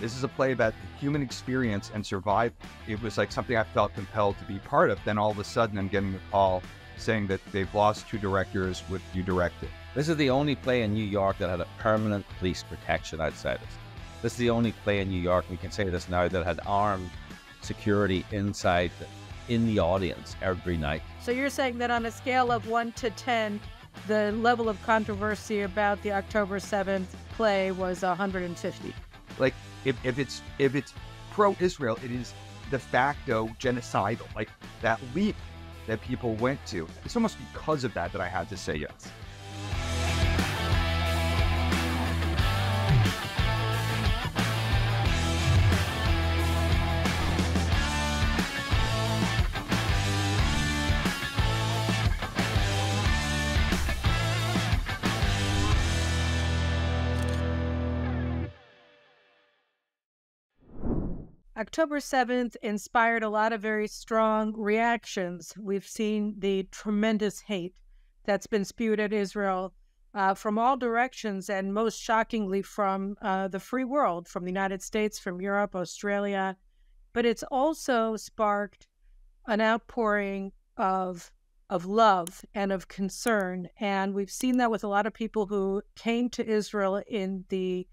This is a play about the human experience and survival. It was like something I felt compelled to be part of. Then all of a sudden I'm getting a call saying that they've lost 2 directors. Would you direct it? This is the only play in New York that had a permanent police protection outside it. This is the only play in New York, we can say this now, that had armed security inside in the audience every night. So you're saying that on a scale of 1 to 10, the level of controversy about the October 7th play was 150. Like, if it's pro-Israel, it is de facto genocidal. Like, that leap that people went to, it's almost because of that I had to say yes. October 7th inspired a lot of very strong reactions. We've seen the tremendous hate that's been spewed at Israel from all directions, and most shockingly from the free world, from the United States, from Europe, Australia. But it's also sparked an outpouring of love and of concern. And we've seen that with a lot of people who came to Israel in the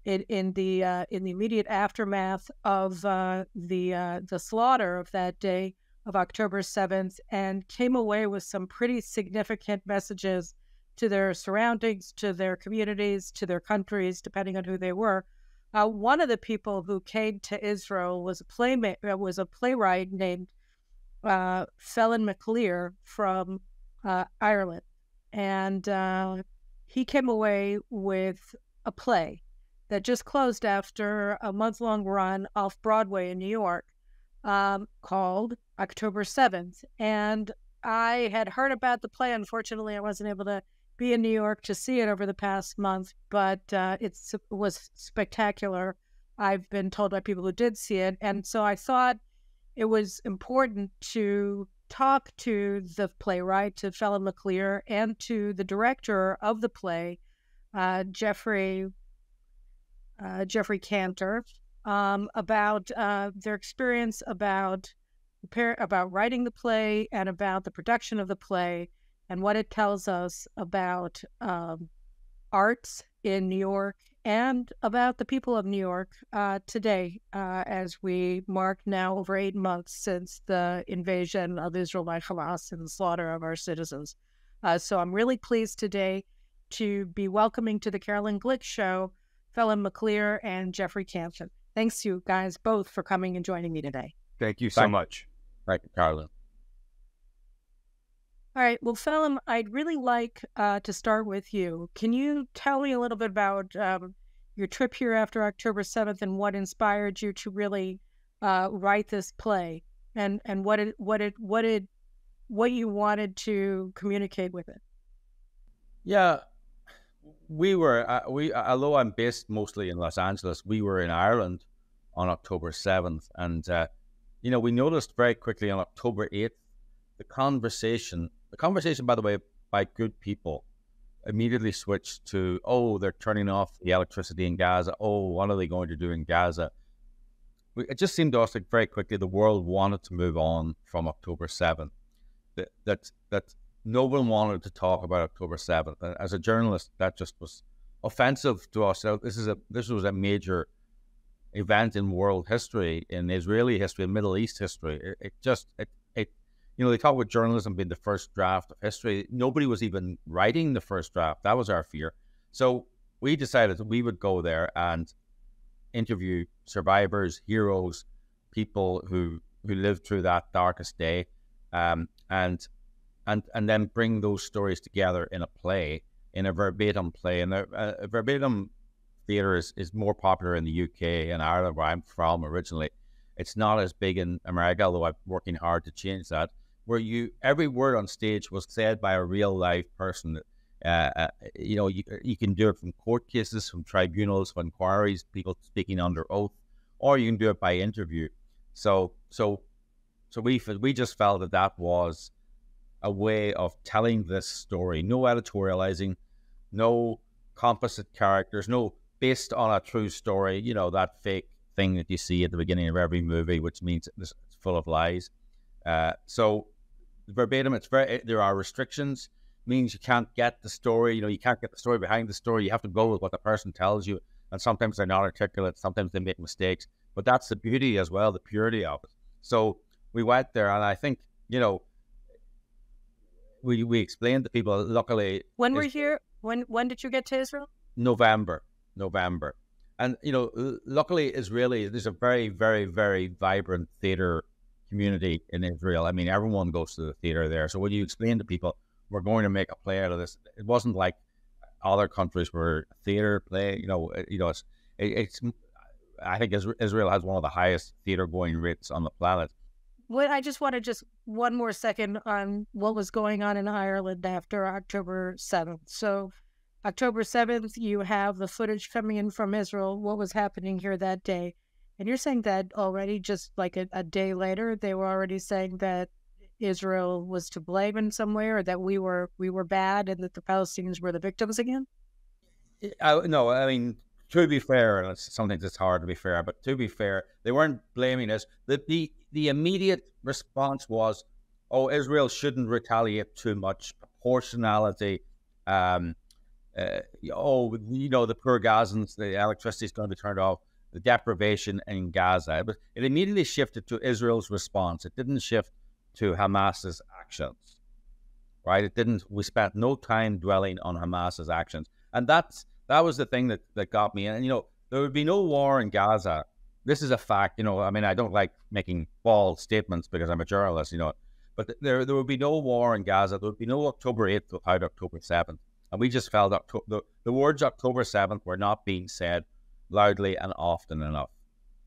immediate aftermath of the slaughter of that day of October 7th, and came away with some pretty significant messages to their surroundings, to their communities, to their countries, depending on who they were. One of the people who came to Israel was a playwright named Phelim McAleer from Ireland, and he came away with a play that just closed after a month-long run off Broadway in New York, called October 7th. And I had heard about the play. Unfortunately, I wasn't able to be in New York to see it over the past month, but it was spectacular. I've been told by people who did see it. And so I thought it was important to talk to the playwright, to Phelim McAleer, and to the director of the play, Jeffrey Cantor, about their experience about writing the play and about the production of the play and what it tells us about arts in New York and about the people of New York today, as we mark now over 8 months since the invasion of Israel by Hamas and the slaughter of our citizens. So I'm really pleased today to be welcoming to the Caroline Glick Show Phelim McAleer and Jeffrey Cantor. Thanks you guys both for coming and joining me today. Thank you so much. Thank you, Caroline. All right. Well, Phelim, I'd really like to start with you. Can you tell me a little bit about your trip here after October 7th and what inspired you to really write this play, and what you wanted to communicate with it? Yeah. Although I'm based mostly in Los Angeles, we were in Ireland on October 7th. And, we noticed very quickly on October 8th, the conversation, by the way, by good people, immediately switched to, oh, they're turning off the electricity in Gaza. Oh, what are they going to do in Gaza? It just seemed to us like very quickly the world wanted to move on from October 7th. That no one wanted to talk about October 7th. And as a journalist, that just was offensive to us. So this was a major event in world history, in Israeli history, in Middle East history. They talk about journalism being the first draft of history. Nobody was even writing the first draft. That was our fear. So we decided that we would go there and interview survivors, heroes, people who lived through that darkest day, and then bring those stories together in a play, in a verbatim play. And a verbatim theatre is more popular in the UK and Ireland, where I'm from originally. It's not as big in America, although I'm working hard to change that, where every word on stage was said by a real live person. You can do it from court cases, from tribunals, from inquiries, people speaking under oath, or you can do it by interview. So we just felt that was a way of telling this story. No editorializing, no composite characters, no based on a true story, that fake thing that you see at the beginning of every movie, which means it's full of lies. So verbatim, there are restrictions, means you can't get the story, you can't get the story behind the story. You have to go with what the person tells you. And sometimes they're not articulate, sometimes they make mistakes. But that's the beauty as well, the purity of it. So we went there, and I think, we explained to people, luckily. When we're here, when did you get to Israel? November. And, luckily, there's a very, very, very vibrant theater community in Israel. I mean, everyone goes to the theater there. So when you explain to people, we're going to make a play out of this, it wasn't like other countries where theater play, it's I think Israel has one of the highest theater going rates on the planet. I just want to one more second on what was going on in Ireland after October 7th. So October 7th, you have the footage coming in from Israel, what was happening here that day. And you're saying that already, just like a day later, they were already saying that Israel was to blame in some way, or that we were bad and that the Palestinians were the victims again? No, I mean, to be fair, and sometimes it's hard to be fair, but to be fair, they weren't blaming us. The immediate response was, Israel shouldn't retaliate too much, proportionality, the poor Gazans, the electricity is going to be turned off, the deprivation in Gaza. But it immediately shifted to Israel's response. It didn't shift to Hamas's actions, right? We spent no time dwelling on Hamas's actions. And that was the thing that got me. And, there would be no war in Gaza. This is a fact, I don't like making bold statements because I'm a journalist, but there would be no war in Gaza. There would be no October 8th without October 7th. And we just felt the words October 7th were not being said loudly and often enough.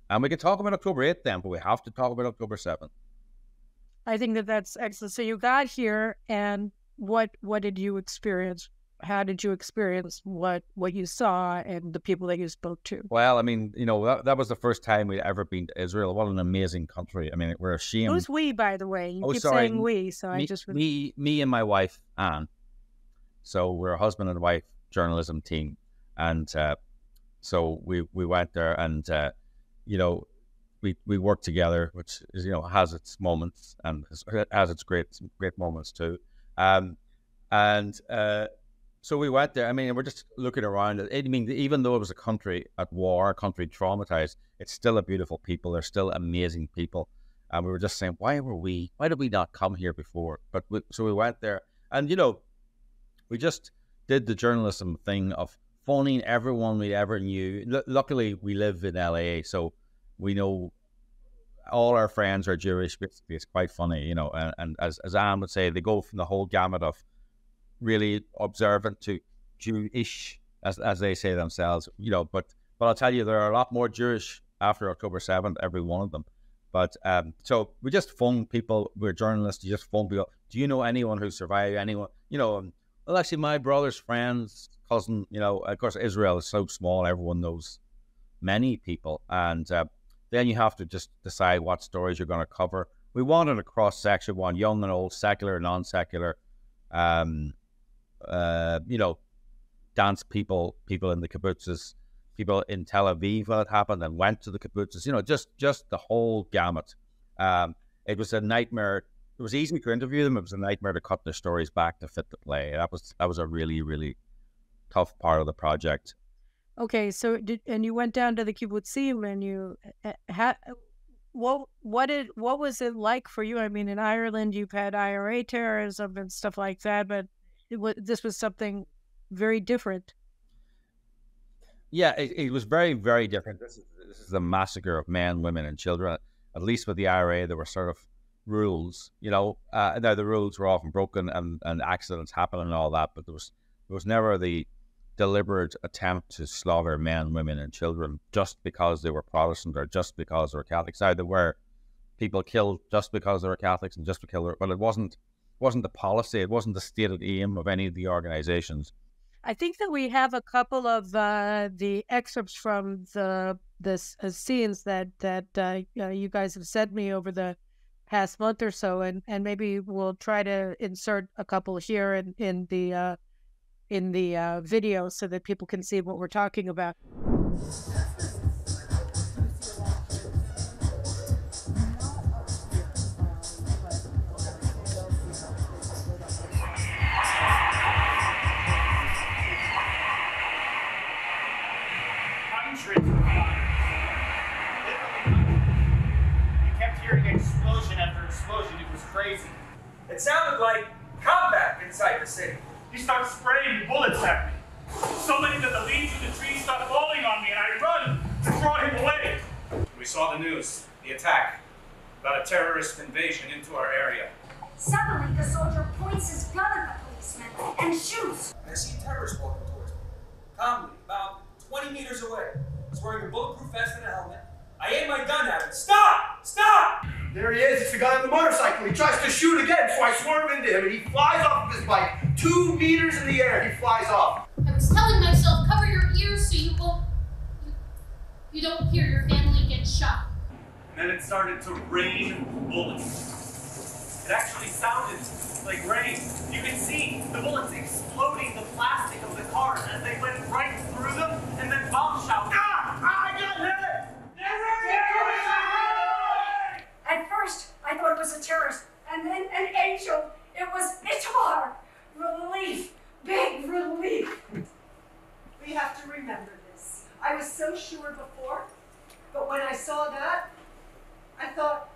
And we can talk about October 8th then, but we have to talk about October 7th. I think that's excellent. So you got here, and what did you experience? How did you experience what you saw and the people that you spoke to? Well, I mean, that was the first time we'd ever been to Israel. What an amazing country. I mean, we're ashamed. Who's we, by the way? You keep saying we, so me and my wife, Anne. So we're a husband and wife journalism team. And so we went there, and, we worked together, which is, has its moments and has its great moments too. So we went there. I mean, we're just looking around. I mean, even though it was a country at war, a country traumatized, it's still a beautiful people. They're still amazing people. And we were just saying, why did we not come here before? So we went there, and, we just did the journalism thing of phoning everyone we ever knew. Luckily, we live in LA, so we know all our friends are Jewish. Basically, it's quite funny, and as Anne would say, they go from the whole gamut of really observant to Jewish, as they say themselves, but I'll tell you, there are a lot more Jewish after October 7th, every one of them. But so we just phone people. We're journalists. You just phone people. Do you know anyone who survived? Anyone? Well, actually, my brother's friend's cousin. Of course, Israel is so small. Everyone knows many people, and then you have to just decide what stories you're going to cover. We wanted a cross section, one young and old, secular, non-secular. Dance people in the kibbutzes, people in Tel Aviv when it happened and went to the kibbutzes, just the whole gamut. It was a nightmare. It was easy to interview them. It was a nightmare to cut their stories back to fit the play. That was a really, really tough part of the project. Okay, so and you went down to the kibbutzim, and you what was it like for you? I mean, in Ireland, you've had IRA terrorism and stuff like that, but this was something very different. Yeah, it was very, very different. This is a massacre of men, women, and children. At least with the IRA, there were sort of rules. Now the rules were often broken and accidents happen and all that, but there was never the deliberate attempt to slaughter men, women, and children just because they were Protestant or just because they were Catholics. Now, there were people killed just because they were Catholics and just because, but it wasn't the policy. It wasn't the stated aim of any of the organizations. I think that we have a couple of the excerpts from the scenes that you guys have sent me over the past month or so, and maybe we'll try to insert a couple here in the video so that people can see what we're talking about. crazy. It sounded like combat inside the city. He starts spraying bullets at me. So many that the leaves of the trees start falling on me, and I run to draw him away. We saw the news, the attack, about a terrorist invasion into our area. Suddenly, the soldier points his gun at the policeman and shoots. And I see a terrorist walking towards me, calmly, about 20 meters away. He's wearing a bulletproof vest and a helmet. I aim my gun at him. Stop! Stop! There he is. It's the guy on the motorcycle. He tries to shoot again, so I swerve into him, and he flies off of his bike. 2 meters in the air, he flies off. I was telling myself, cover your ears so you won't... You don't hear your family get shot. And then it started to rain bullets. It actually sounded like rain. You could see the bullets exploding the plastic of the cars as they went right through them, and then bombs shouted, "Ah! I got hit!" At first, I thought it was a terrorist, and then an angel. It was Itamar. Relief. Big relief. We have to remember this. I was so sure before, but when I saw that, I thought,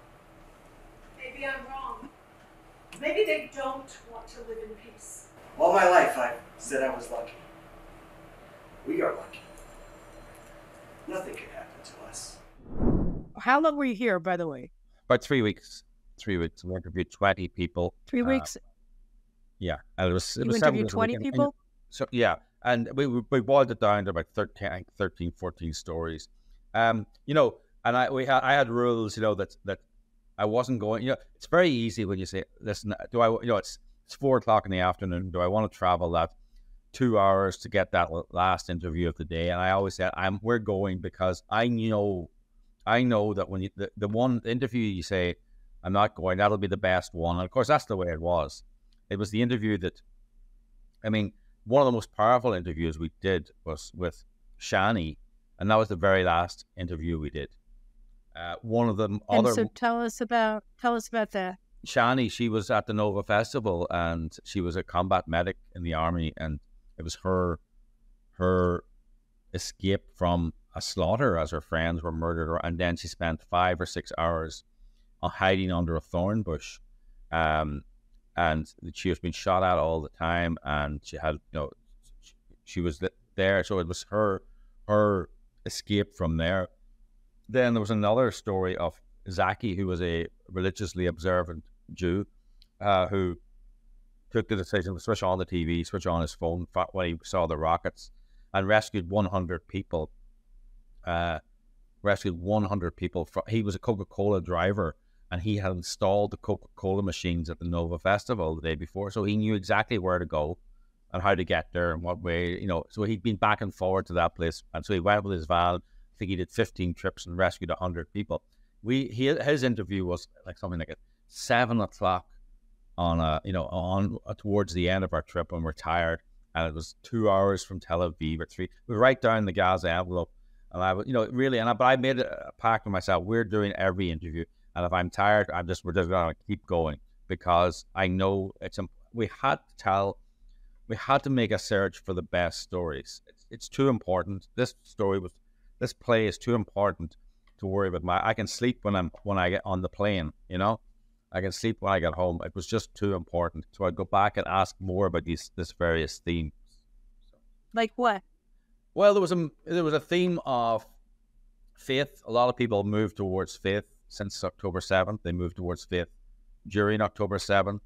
maybe I'm wrong. Maybe they don't want to live in peace. All my life, I said I was lucky. We are lucky. Nothing can happen to us. How long were you here, by the way? About 3 weeks. 3 weeks. We interviewed 20 people. 3 weeks? Yeah. And it was You 7 interviewed days a 20 week. And- people? So, yeah. And we boiled it down to about 13, 14 stories. You know, and I had rules, you know, that I wasn't going, you know, it's very easy when you say, listen, it's 4 o'clock in the afternoon. Do I want to travel that 2 hours to get that last interview of the day? And I always said, we're going because I know that when the one interview you say, I'm not going, that'll be the best one. And of course, that's the way it was. It was the interview that, I mean, one of the most powerful interviews we did was with Shani, and that was the very last interview we did. One of them, So tell us about that. Shani, she was at the Nova Festival, and she was a combat medic in the army, and it was her escape from a slaughter as her friends were murdered, and then she spent 5 or 6 hours hiding under a thorn bush, and she was being shot at all the time, and she had, you know, she was there, so it was her escape from there. Then there was another story of Zaki, who was a religiously observant Jew, who took the decision to switch on the TV, switch on his phone when he saw the rockets, and rescued 100 people. He was a Coca-Cola driver, and he had installed the Coca-Cola machines at the Nova Festival the day before, so he knew exactly where to go and how to get there and what way, you know. So he'd been back and forward to that place, and so he went with his van. I think he did 15 trips and rescued 100 people. His interview was like something like at 7 o'clock towards the end of our trip when we're tired, and it was 2 hours from Tel Aviv or 3. We were right down the Gaza envelope, and I, you know, really, but I made a pact with myself. We're doing every interview, and if I'm tired, we're just gonna keep going, because I know we had to make a search for the best stories. It's too important. This play is too important to worry about. I can sleep when I get on the plane, you know. I can sleep when I get home. It was just too important. So I'd go back and ask more about this various themes. Like what? Well, there was a theme of faith. A lot of people moved towards faith since October 7th. They moved towards faith during October 7th.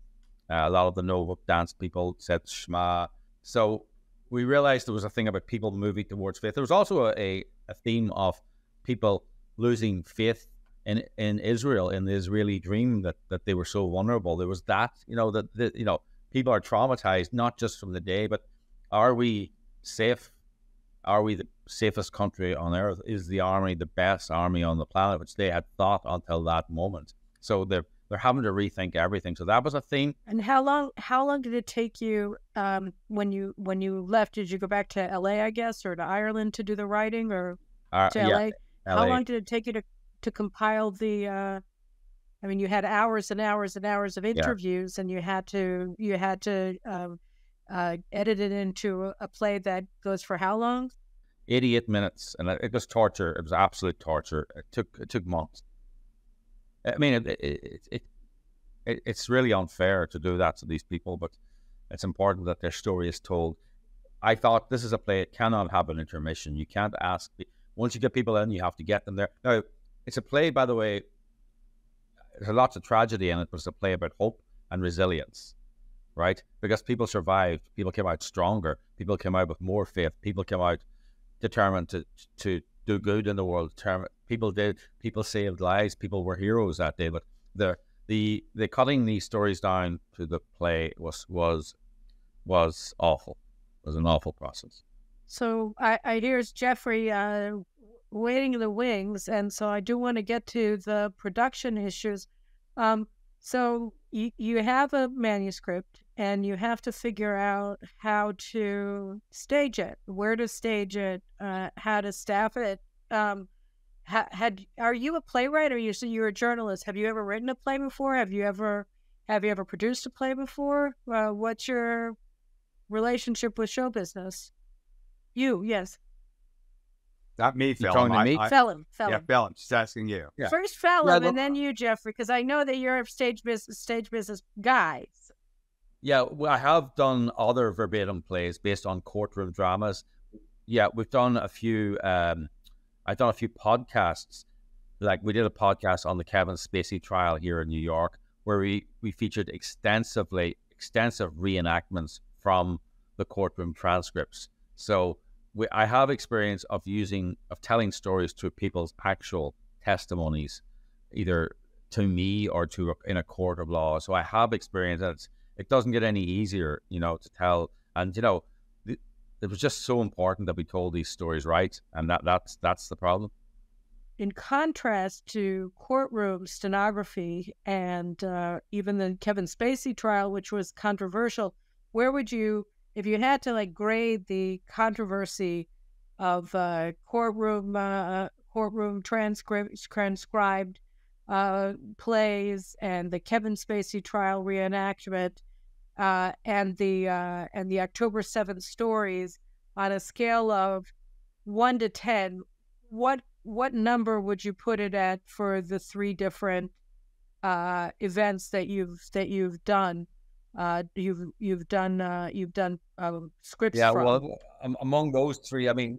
A lot of the Nova dance people said Shema. So we realized there was a thing about people moving towards faith. There was also a theme of people losing faith in Israel, in the Israeli dream, that they were so vulnerable. There was that, you know, that you know, people are traumatized, not just from the day, but are we safe? Are we the safest country on earth? Is the army the best army on the planet, which they had thought until that moment? So they're having to rethink everything. So that was a theme. And how long did it take you when you left? Did you go back to LA, I guess, or to Ireland to do the writing, or to LA? Yeah, LA. How long did it take you to compile the? I mean, you had hours and hours and hours of interviews, and you had to edit it into a play that goes for how long? 88 minutes, and it was torture. It was absolute torture. It took months. I mean, it's really unfair to do that to these people, but it's important that their story is told. I thought this is a play, it cannot have an intermission. You can't ask, once you get people in, you have to get them there. Now, it's a play, by the way, there's lots of tragedy in it, but it's a play about hope and resilience, right? Because people survived, people came out stronger, people came out with more faith, people came out determined to do good in the world. People saved lives, people were heroes that day. But the cutting these stories down to the play was awful. It was an awful process. So I hear Jeffrey waiting in the wings, and so I do want to get to the production issues. So you have a manuscript, and you have to figure out how to stage it, where to stage it, how to staff it. Are you a playwright, or you're a journalist? Have you ever written a play before? Have you ever produced a play before? What's your relationship with show business? Yes. Not me, You Phelim. talking to me? Phelim. Yeah, Phelim. Just asking you. Yeah. First Phelim, Yeah, and then you, Jeffrey, because I know that you're a stage business guy. Yeah, well, I have done other verbatim plays based on courtroom dramas. Yeah, we've done a few. I've done a few podcasts. Like we did a podcast on the Kevin Spacey trial here in New York, where we featured extensive reenactments from the courtroom transcripts. So I have experience of telling stories to people's actual testimonies, either to me or in a court of law. So I have experience that it doesn't get any easier, to tell. And it was just so important that we told these stories right, and that's the problem. In contrast to courtroom stenography and even the Kevin Spacey trial, which was controversial, where would you, if you had to grade the controversy of courtroom transcribed plays and the Kevin Spacey trial reenactment and the October 7th stories on a scale of 1 to 10, what number would you put it at for the three different events that you've done? You've done scripts. Yeah, from. well, among those three, I mean,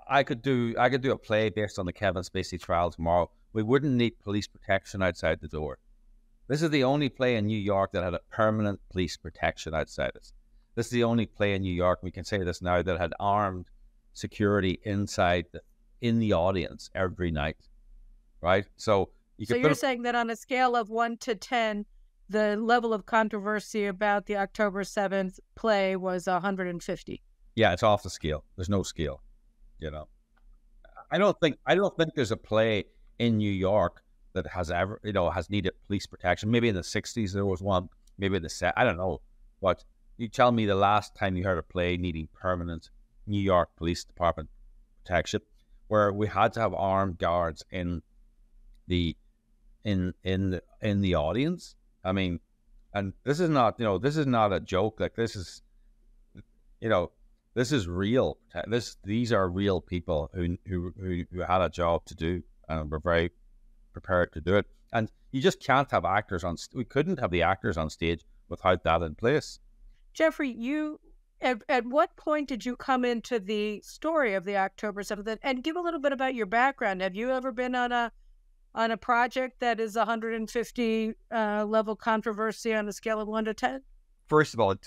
I could do a play based on the Kevin Spacey trial tomorrow. We wouldn't need police protection outside the door. This is the only play in New York that had a permanent police protection outside it. This is the only play in New York, we can say this now, that had armed security in the audience every night, right? So you're saying that on a scale of 1 to 10, the level of controversy about the October 7th play was 150. Yeah, it's off the scale. There's no scale, I don't think there's a play in New York that has ever, has needed police protection. Maybe in the 60s there was one, maybe in the I don't know. But you tell me the last time you heard a play needing permanent New York Police Department protection, where we had to have armed guards in the audience. I mean, and this is not a joke. This is real. These are real people who had a job to do and were very prepared to do it. And you just can't have actors we couldn't have the actors on stage without that in place. Jeffrey, at what point did you come into the story of the October 7th? And give a little bit about your background. Have you ever been on a project that is 150 level controversy on a scale of 1 to 10? First of all, what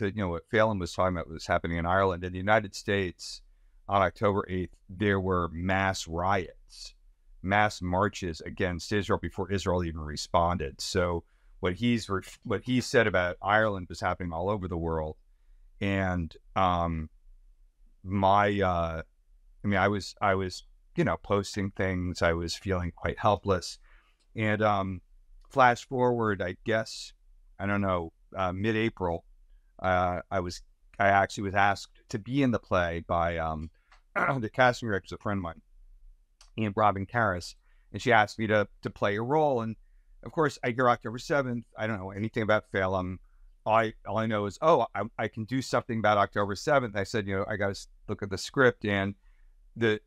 Phelim was talking about was happening in Ireland. In the United States, on October 8th, there were mass riots, mass marches against Israel before Israel even responded. So what he said about Ireland was happening all over the world. And I was posting things. I was feeling quite helpless. And flash forward, I guess, I don't know, mid-April, I actually was asked to be in the play by the casting director, a friend of mine, and Robin Karras, and she asked me to play a role. And of course, I hear October 7th. I don't know anything about Phelim. All I know is, I can do something about October 7th. I said, I got to look at the script, and the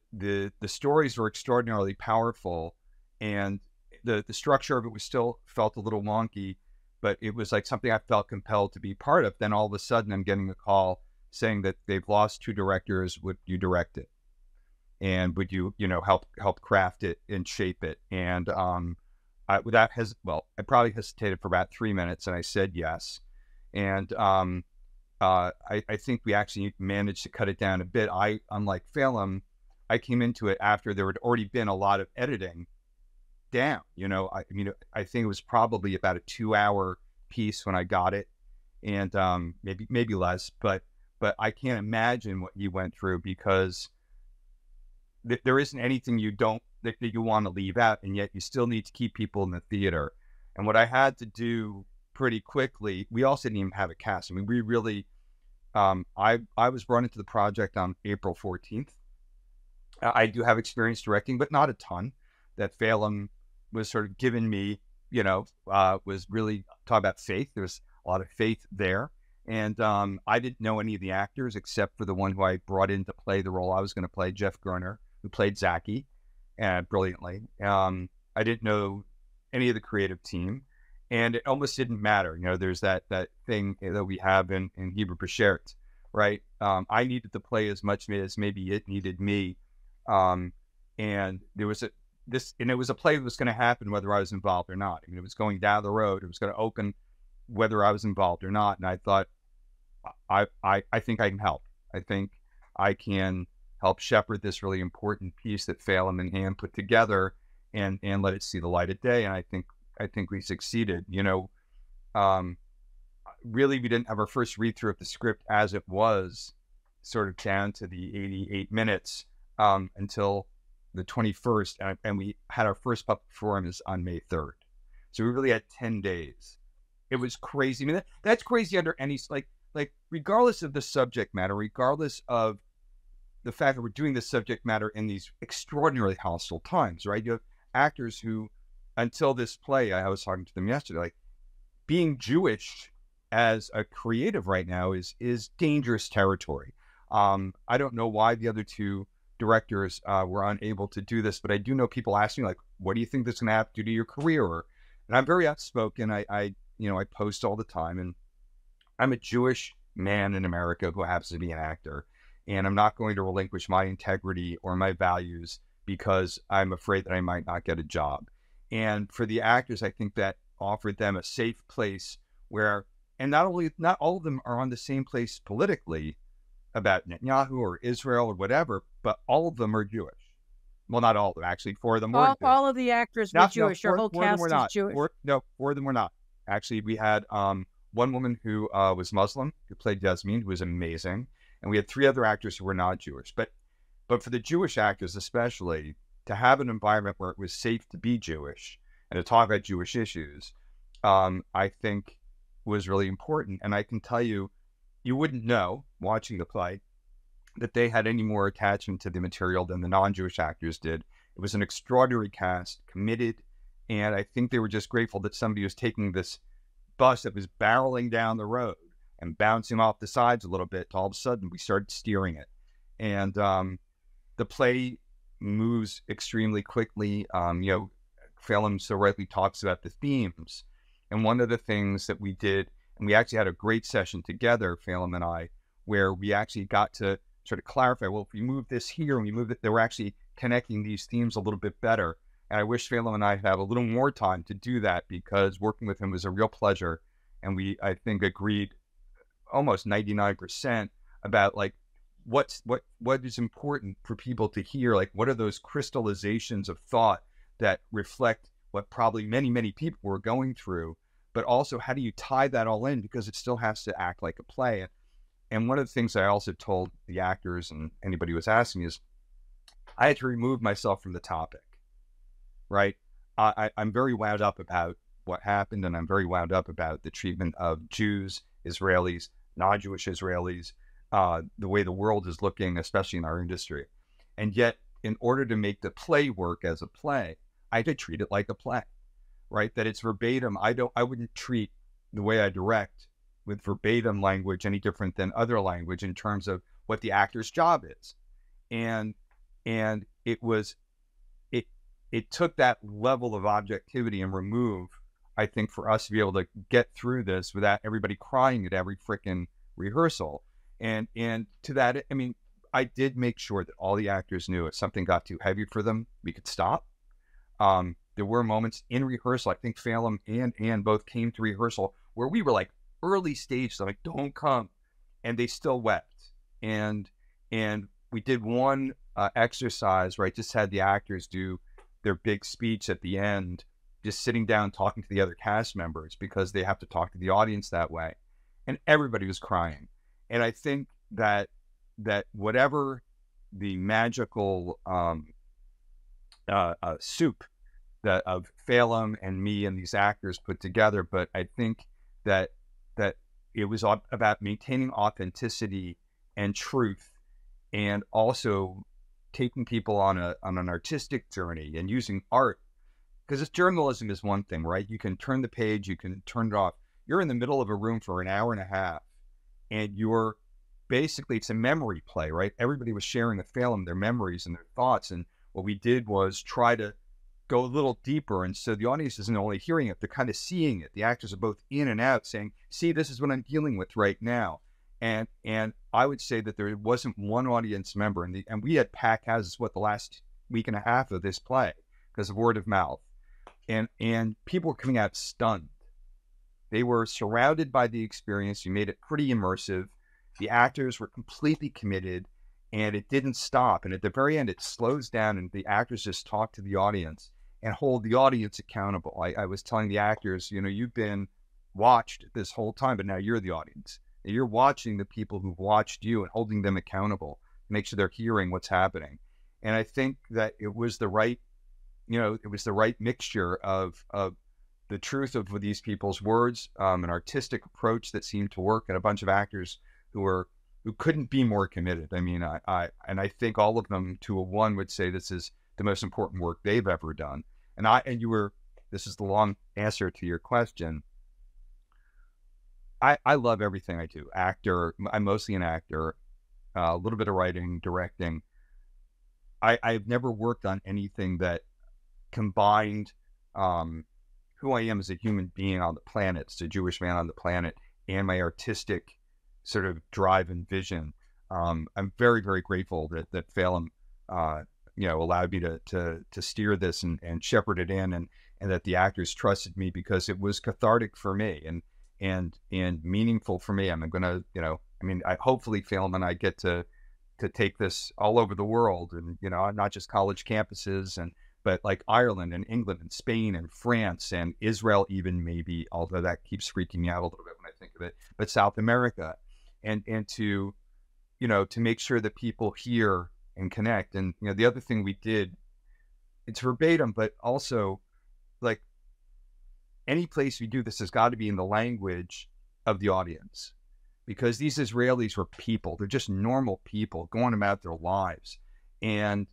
stories were extraordinarily powerful, and the structure of it was still felt a little wonky. but it was like something I felt compelled to be part of. Then all of a sudden I'm getting a call saying that they've lost 2 directors. Would you direct it? And would you, help craft it and shape it? And I probably hesitated for about 3 minutes, and I said yes. And I think we actually managed to cut it down a bit. Unlike Phelim, I came into it after there had already been a lot of editing down. I think it was probably about a 2-hour piece when I got it, and maybe less. But I can't imagine what you went through, because there isn't anything that you want to leave out, and yet you still need to keep people in the theater. And what I had to do pretty quickly, we also didn't even have a cast. I mean, we really, I was brought into the project on April 14th. I do have experience directing, but not a ton. That Phelim was sort of given me, was really talking about faith. There's a lot of faith there. And I didn't know any of the actors except for the one who I brought in to play the role I was going to play, Jeff Gerner, who played Zaki brilliantly. I didn't know any of the creative team, and it almost didn't matter. There's that thing that we have in Hebrew Beshert, right? I needed to play as much as maybe it needed me. And there was it was a play that was going to happen whether I was involved or not. I mean, it was going down the road. It was going to open whether I was involved or not. And I thought, I think I can help. I think I can help shepherd this really important piece that Phelim and Anne put together, and let it see the light of day. And I think we succeeded. Really, we didn't have our first read through of the script as it was, sort of down to the 88 minutes, until the 21st, and we had our first puppet performance on May 3rd. So we really had 10 days. It was crazy. I mean, that's crazy under any, like regardless of the subject matter, regardless of the fact that we're doing this subject matter in these extraordinarily hostile times, right? You have actors who, until this play, I was talking to them yesterday, like, being Jewish as a creative right now is dangerous territory. I don't know why the other 2 directors were unable to do this, but I do know people ask me, like, what do you think this is going to have to do to your career? And I'm very outspoken. I post all the time, and I'm a Jewish man in America who happens to be an actor, and I'm not going to relinquish my integrity or my values because I'm afraid that I might not get a job. And for the actors, I think that offered them a safe place where, and not all of them are on the same place politically about Netanyahu or Israel or whatever, but all of them are Jewish. Well, not all of them, actually. 4 of them were. All of the actors were Jewish. Your whole cast is Jewish. 4 of them were not. Actually, we had one woman who was Muslim, who played Yasmin, who was amazing. And we had 3 other actors who were not Jewish. But for the Jewish actors especially, to have an environment where it was safe to be Jewish and to talk about Jewish issues, I think was really important. And I can tell you, you wouldn't know, watching the play, that they had any more attachment to the material than the non-Jewish actors did. It was an extraordinary cast, committed, and I think they were just grateful that somebody was taking this bus that was barreling down the road and bouncing off the sides a little bit. All of a sudden, we started steering it. And the play moves extremely quickly. Phelim so rightly talks about the themes. And one of the things that we did, and we actually had a great session together, Phelim and I, where we actually got to sort of clarify, well, if we move this here and we move it, they were actually connecting these themes a little bit better. And I wish Phelim and I had a little more time to do that, because working with him was a real pleasure. And we, I think, agreed almost 99% about like what is important for people to hear. Like, what are those crystallizations of thought that reflect what probably many people were going through, but also how do you tie that all in, because it still has to act like a play. And one of the things I also told the actors and anybody who was asking me is I had to remove myself from the topic, right? I'm very wound up about what happened, and I'm very wound up about the treatment of Jews, Israelis, non-Jewish Israelis, the way the world is looking, especially in our industry. And yet, in order to make the play work as a play, I had to treat it like a play, right? That it's verbatim. I wouldn't treat the way I direct with verbatim language any different than other language in terms of what the actor's job is. And it took that level of objectivity and remove. I think, for us to be able to get through this without everybody crying at every freaking rehearsal. And to that, I mean, I did make sure that all the actors knew if something got too heavy for them, we could stop. There were moments in rehearsal, I think Phelim and Anne both came to rehearsal where we were like early stage, so like, don't come. And they still wept. And we did one exercise where I just had the actors do their big speech at the end, just sitting down talking to the other cast members because they have to talk to the audience that way. And everybody was crying. And I think that whatever the magical soup that of Phelim and me and these actors put together, but I think that it was about maintaining authenticity and truth, and also taking people on an artistic journey and using art. Because journalism is one thing, right? You can turn the page, you can turn it off. You're in the middle of a room for an hour and a half, and you're basically, it's a memory play, right? Everybody was sharing with Phelim their memories and their thoughts, and what we did was try to go a little deeper, and so the audience isn't only hearing it, they're kind of seeing it. The actors are both in and out saying, see, this is what I'm dealing with right now. And I would say that there wasn't one audience member, and we had packed houses, the last week and a half of this play, because of word of mouth. And people were coming out stunned. They were surrounded by the experience. We made it pretty immersive. The actors were completely committed, and it didn't stop. And at the very end, it slows down, and the actors just talk to the audience and hold the audience accountable. I was telling the actors, you've been watched this whole time, but now you're the audience. You're watching the people who've watched you and holding them accountable, make sure they're hearing what's happening. And I think that it was the right, it was the right mixture of the truth of these people's words, an artistic approach that seemed to work, and a bunch of actors who couldn't be more committed. I mean, I think all of them to a one would say this is the most important work they've ever done. This is the long answer to your question. I love everything I do. Actor, I'm mostly an actor, a little bit of writing, directing. I've never worked on anything that combined who I am as a human being on the planet, as a Jewish man on the planet, and my artistic sort of drive and vision. I'm very, very grateful that Phelim, allowed me to steer this and shepherd it in, and that the actors trusted me, because it was cathartic for me and meaningful for me. I'm going to, hopefully Phelim and I get to take this all over the world, and, not just college campuses, but like Ireland and England and Spain and France and Israel even, maybe, although that keeps freaking me out a little bit when I think of it, but South America, and to make sure that people hear and connect. And, the other thing we did, it's verbatim, but also, like, any place we do this has got to be in the language of the audience, because these Israelis were people. They're just normal people going about their lives. And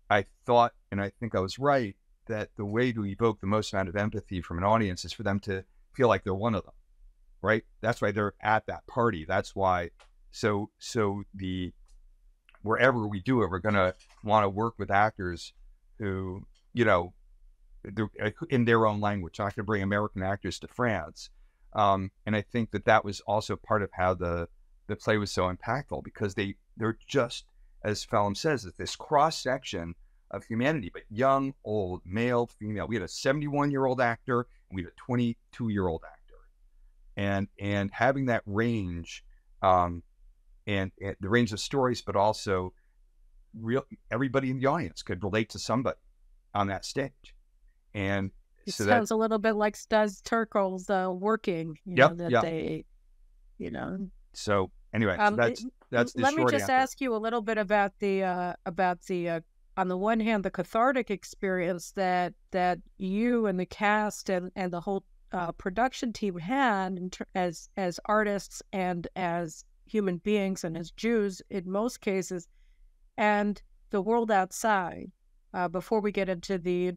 I thought, and I think I was right, that the way to evoke the most amount of empathy from an audience is for them to feel like they're one of them, right? That's why they're at that party. That's why, so wherever we do it, we're going to want to work with actors who, in their own language. I'm not going to bring American actors to France. And I think that was also part of how the play was so impactful, because they're just, as Phelim says, this cross-section of humanity, but young, old, male, female. We had a 71-year-old actor, and we had a 22-year-old actor. And having that range, and the range of stories, but also everybody in the audience could relate to somebody on that stage. And it so sounds a little bit like Stas Terkel's Working, they. So anyway, that's the let me short just answer. ask you a little bit about the on the one hand, the cathartic experience that you and the cast and the whole production team had as artists and as human beings and as Jews in most cases, and the world outside. Before we get into the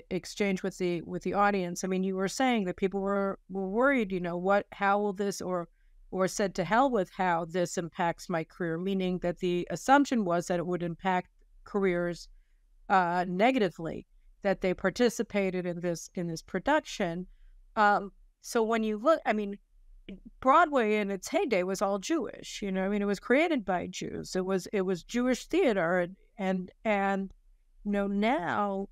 exchange with the audience, I mean, you were saying that people were worried, how will this, or said to hell with how this impacts my career, meaning that the assumption was that it would impact careers negatively, that they participated in this production. So when you look, I mean, Broadway in its heyday was all Jewish. You know, I mean, it was created by Jews. It was Jewish theater, and you know, now,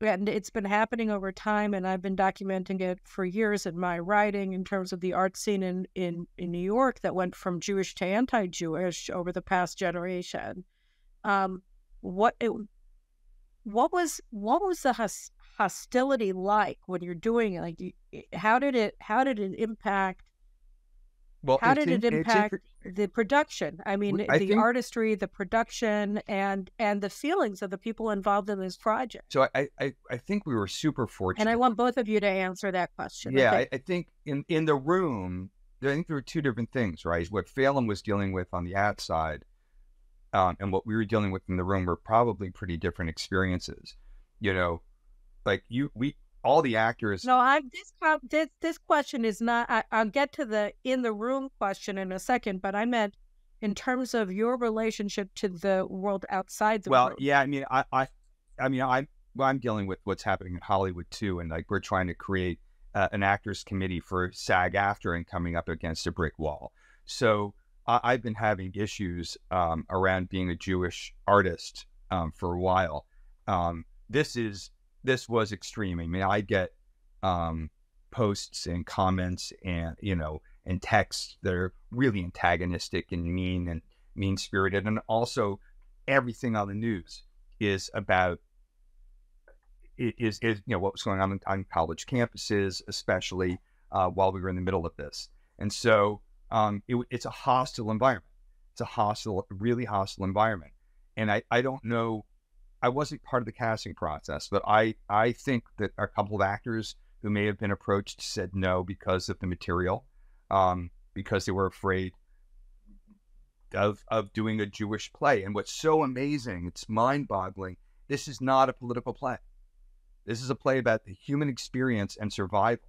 and it's been happening over time, and I've been documenting it for years in my writing in terms of the art scene in New York that went from Jewish to anti-Jewish over the past generation. What was the hostility like when you're doing it? Like, how did it impact? Well, How did it impact the production? I mean, I the think- artistry, the production, and the feelings of the people involved in this project. So I think we were super fortunate. And I want both of you to answer that question. Yeah, Okay. I think in the room, I think there were two different things, right? What Phelim was dealing with on the outside, and what we were dealing with in the room were probably pretty different experiences. Like all the actors. No, this question is not. I'll get to the in the room question in a second, but I meant in terms of your relationship to the world outside the Well, room. yeah, I mean, I'm dealing with what's happening in Hollywood too, and like we're trying to create an actors committee for SAG-AFTRA and coming up against a brick wall. So I've been having issues around being a Jewish artist for a while. This was extreme. I mean, I get posts and comments and and texts that are really antagonistic and mean spirited, and also everything on the news is about is what was going on college campuses, especially while we were in the middle of this. And so it's a hostile environment. It's a really hostile environment. And I don't know. I wasn't part of the casting process, but I think that a couple of actors who may have been approached said no because of the material, because they were afraid of doing a Jewish play. And what's so amazing, it's mind-boggling, this is not a political play. This is a play about the human experience and survival.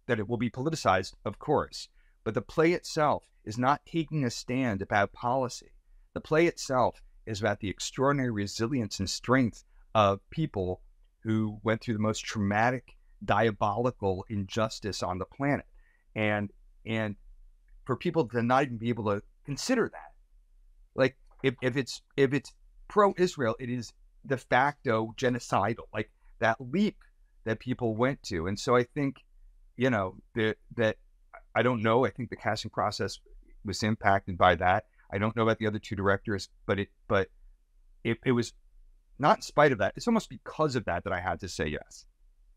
That it will be politicized, of course, but the play itself is not taking a stand about policy. The play itself is about the extraordinary resilience and strength of people who went through the most traumatic, diabolical injustice on the planet. And for people to not even be able to consider that, like if it's pro-Israel, it is de facto genocidal, like that leap that people went to. And so I think, that I don't know. I think the casting process was impacted by that. I don't know about the other two directors, but it was not in spite of that. It's almost because of that I had to say yes,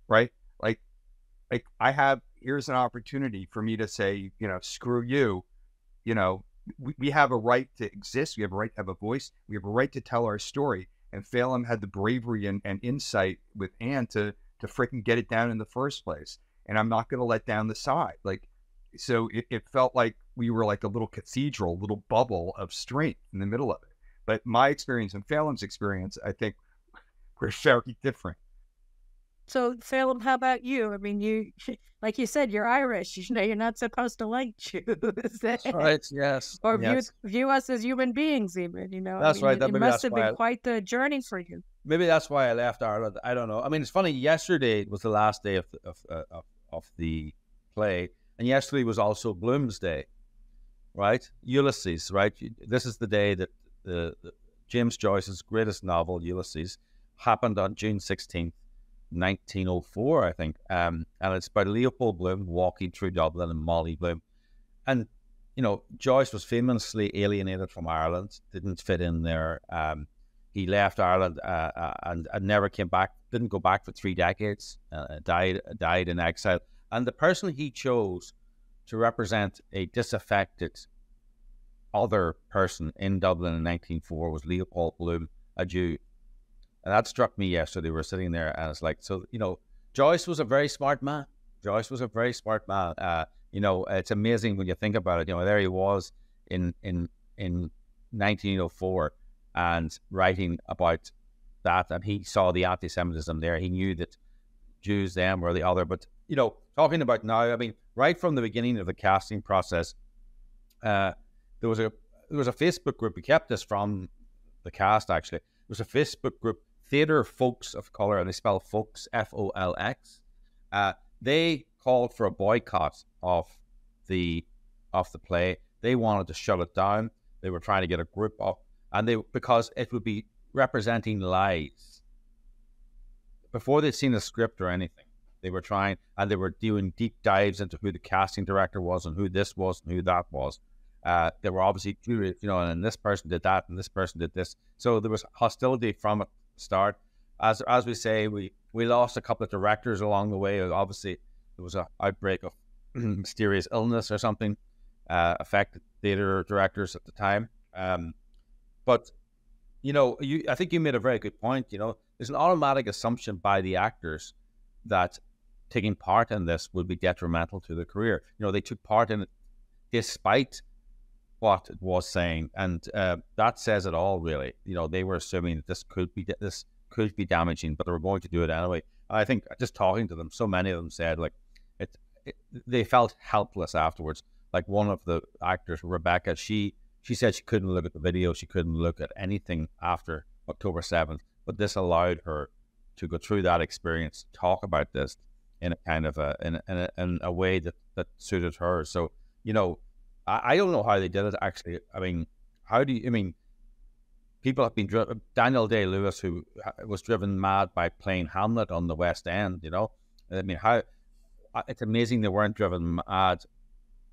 right? Like here's an opportunity for me to say, screw you. We have a right to exist. We have a right to have a voice. We have a right to tell our story. And Phelim had the bravery and insight with Anne to freaking get it down in the first place. And I'm not going to let down the side. So it felt like we were like a little cathedral, little bubble of strength in the middle of it. But my experience and Phelim's experience, I think, were very different. So, Phelim, how about you? I mean, you, like you said, you're Irish. You're not supposed to like Jews. Right, yes. Or yes. view us as human beings, even, That's right. It must have been quite the journey for you. Maybe that's why I left Ireland. I don't know. I mean, it's funny. Yesterday was the last day of the play, and yesterday was also Bloom's Day, right? Ulysses, right? This is the day that the James Joyce's greatest novel, Ulysses, happened on June 16th, 1904, I think. And it's by Leopold Bloom walking through Dublin and Molly Bloom. And, Joyce was famously alienated from Ireland, didn't fit in there. He left Ireland and never came back, didn't go back for 3 decades, died in exile. And the person he chose to represent a disaffected other person in Dublin in 1904 was Leopold Bloom, a Jew. And that struck me yesterday. We were sitting there and it's like, so, Joyce was a very smart man. It's amazing when you think about it. There he was in 1904 and writing about that. And he saw the anti-Semitism there. He knew that Jews, them, were the other. But, talking about now, I mean, right from the beginning of the casting process, there was a Facebook group. We kept this from the cast, actually. There was a Facebook group, Theatre Folks of Colour, and they spell folks, Folx. They called for a boycott of the play. They wanted to shut it down. They were trying to get a group up, and because it would be representing lies. Before they'd seen a script or anything, they were trying, and they were doing deep dives into who the casting director was and who this was and who that was. They were obviously curious, and this person did that and this person did this. So there was hostility from the start. As we say, we lost a couple of directors along the way. Obviously, there was an outbreak of mysterious illness or something affected theater directors at the time. But I think you made a very good point. There's an automatic assumption by the actors that taking part in this would be detrimental to their career. They took part in it despite what it was saying, and that says it all, really. They were assuming that this could be damaging, but they were going to do it anyway. And I think just talking to them, so many of them said they felt helpless afterwards. Like one of the actors, Rebecca, she said she couldn't look at the video, she couldn't look at anything after October 7th, but this allowed her to go through that experience, talk about this in a kind of in a way that suited her. So, I don't know how they did it, actually. I mean, people have been driven. Daniel Day-Lewis, who was driven mad by playing Hamlet on the West End, it's amazing they weren't driven mad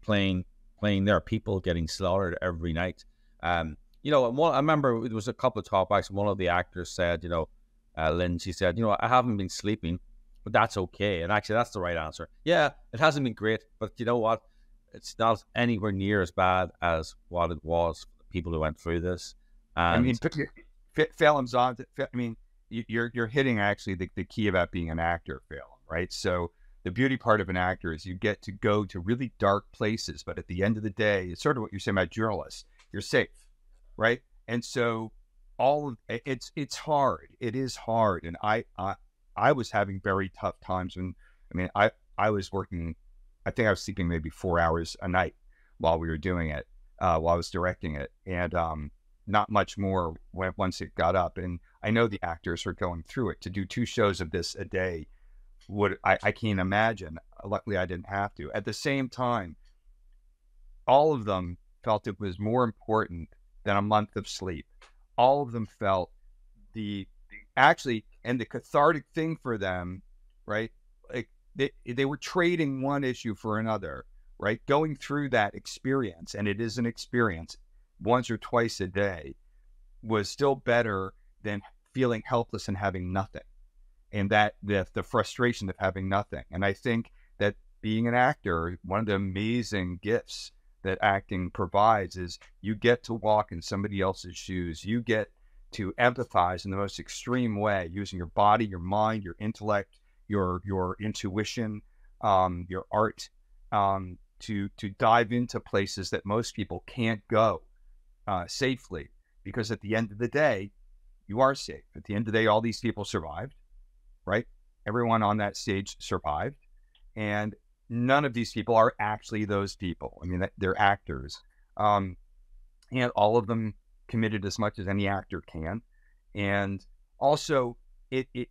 playing their people getting slaughtered every night. I remember there was a couple of talkbacks, and one of the actors said, Lynn, she said, I haven't been sleeping, but that's okay. And actually, that's the right answer. Yeah, it hasn't been great, but you know what? It's not anywhere near as bad as what it was for the people who went through this. And Phelim's on. You're hitting actually the key about being an actor, Phelim, right? So the beauty part of an actor is you get to go to really dark places, but at the end of the day, it's sort of what you're saying about journalists. You're safe, right? And so it's hard. It is hard, and I was having very tough times when I was working. I think I was sleeping maybe 4 hours a night while we were doing it, while I was directing it, and not much more once it got up. And I know the actors are going through it. To do 2 shows of this a day, I can't imagine. Luckily, I didn't have to. At the same time, all of them felt it was more important than a month of sleep. All of them felt the cathartic thing for them, right? Like they were trading one issue for another, right? Going through that experience, and it is an experience, once or twice a day, was still better than feeling helpless and having nothing. And that the frustration of having nothing. And I think that being an actor, one of the amazing gifts that acting provides is you get to walk in somebody else's shoes. You get to empathize in the most extreme way, using your body, your mind, your intellect, your intuition, your art, to dive into places that most people can't go safely. Because at the end of the day, you are safe. At the end of the day, all these people survived. Right? Everyone on that stage survived, and none of these people are actually those people. They're actors, and all of them committed as much as any actor can. And also, the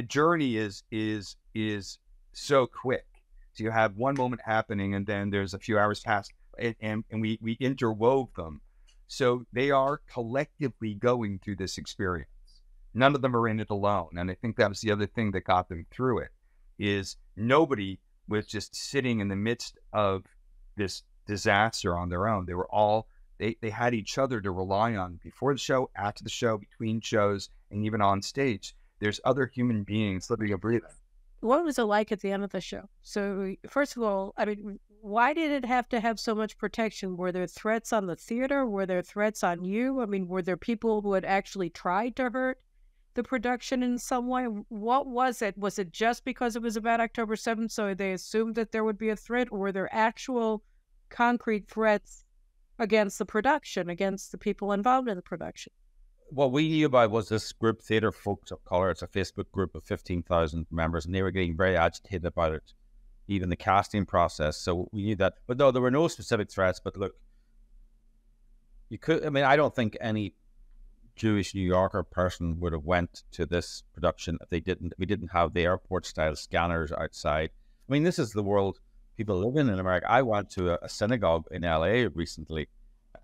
journey is so quick. So you have one moment happening, and then there's a few hours past, and we interwove them, so they are collectively going through this experience. None of them are in it alone. And I think that was the other thing that got them through it, is nobody was just sitting in the midst of this disaster on their own. They were all, they had each other to rely on before the show, after the show, between shows, and even on stage. There's other human beings living and breathing. What was it like at the end of the show? So first of all, why did it have to have so much protection? Were there threats on the theater? Were there threats on you? Were there people who had actually tried to hurt the production in some way? What was it? Was it just because it was about October 7th, so they assumed that there would be a threat, or were there actual concrete threats against the production, against the people involved in the production? What we knew about was this group, Theatre Folks of Colour. It's a Facebook group of 15,000 members, and they were getting very agitated about it, even the casting process. So we knew that. But no, there were no specific threats. But look, I don't think any Jewish New Yorker person would have went to this production if we didn't have the airport style scanners outside. I mean, this is the world people live in America. I went to a synagogue in LA recently,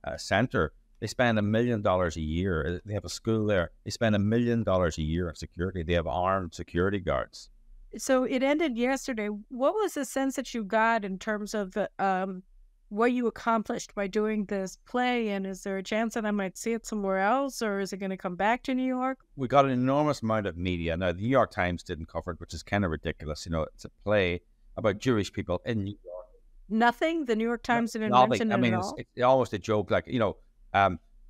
a center. They spend $1 million a year. They have a school there. They spend $1 million a year on security. They have armed security guards. So it ended yesterday. What was the sense that you got in terms of what you accomplished by doing this play? And is there a chance that I might see it somewhere else, or is it going to come back to New York? We got an enormous amount of media. Now, the New York Times didn't cover it, which is kind of ridiculous. You know, it's a play about Jewish people in New York. Nothing? The New York Times didn't mention it I mean, at all? it's almost a joke. Like, you know,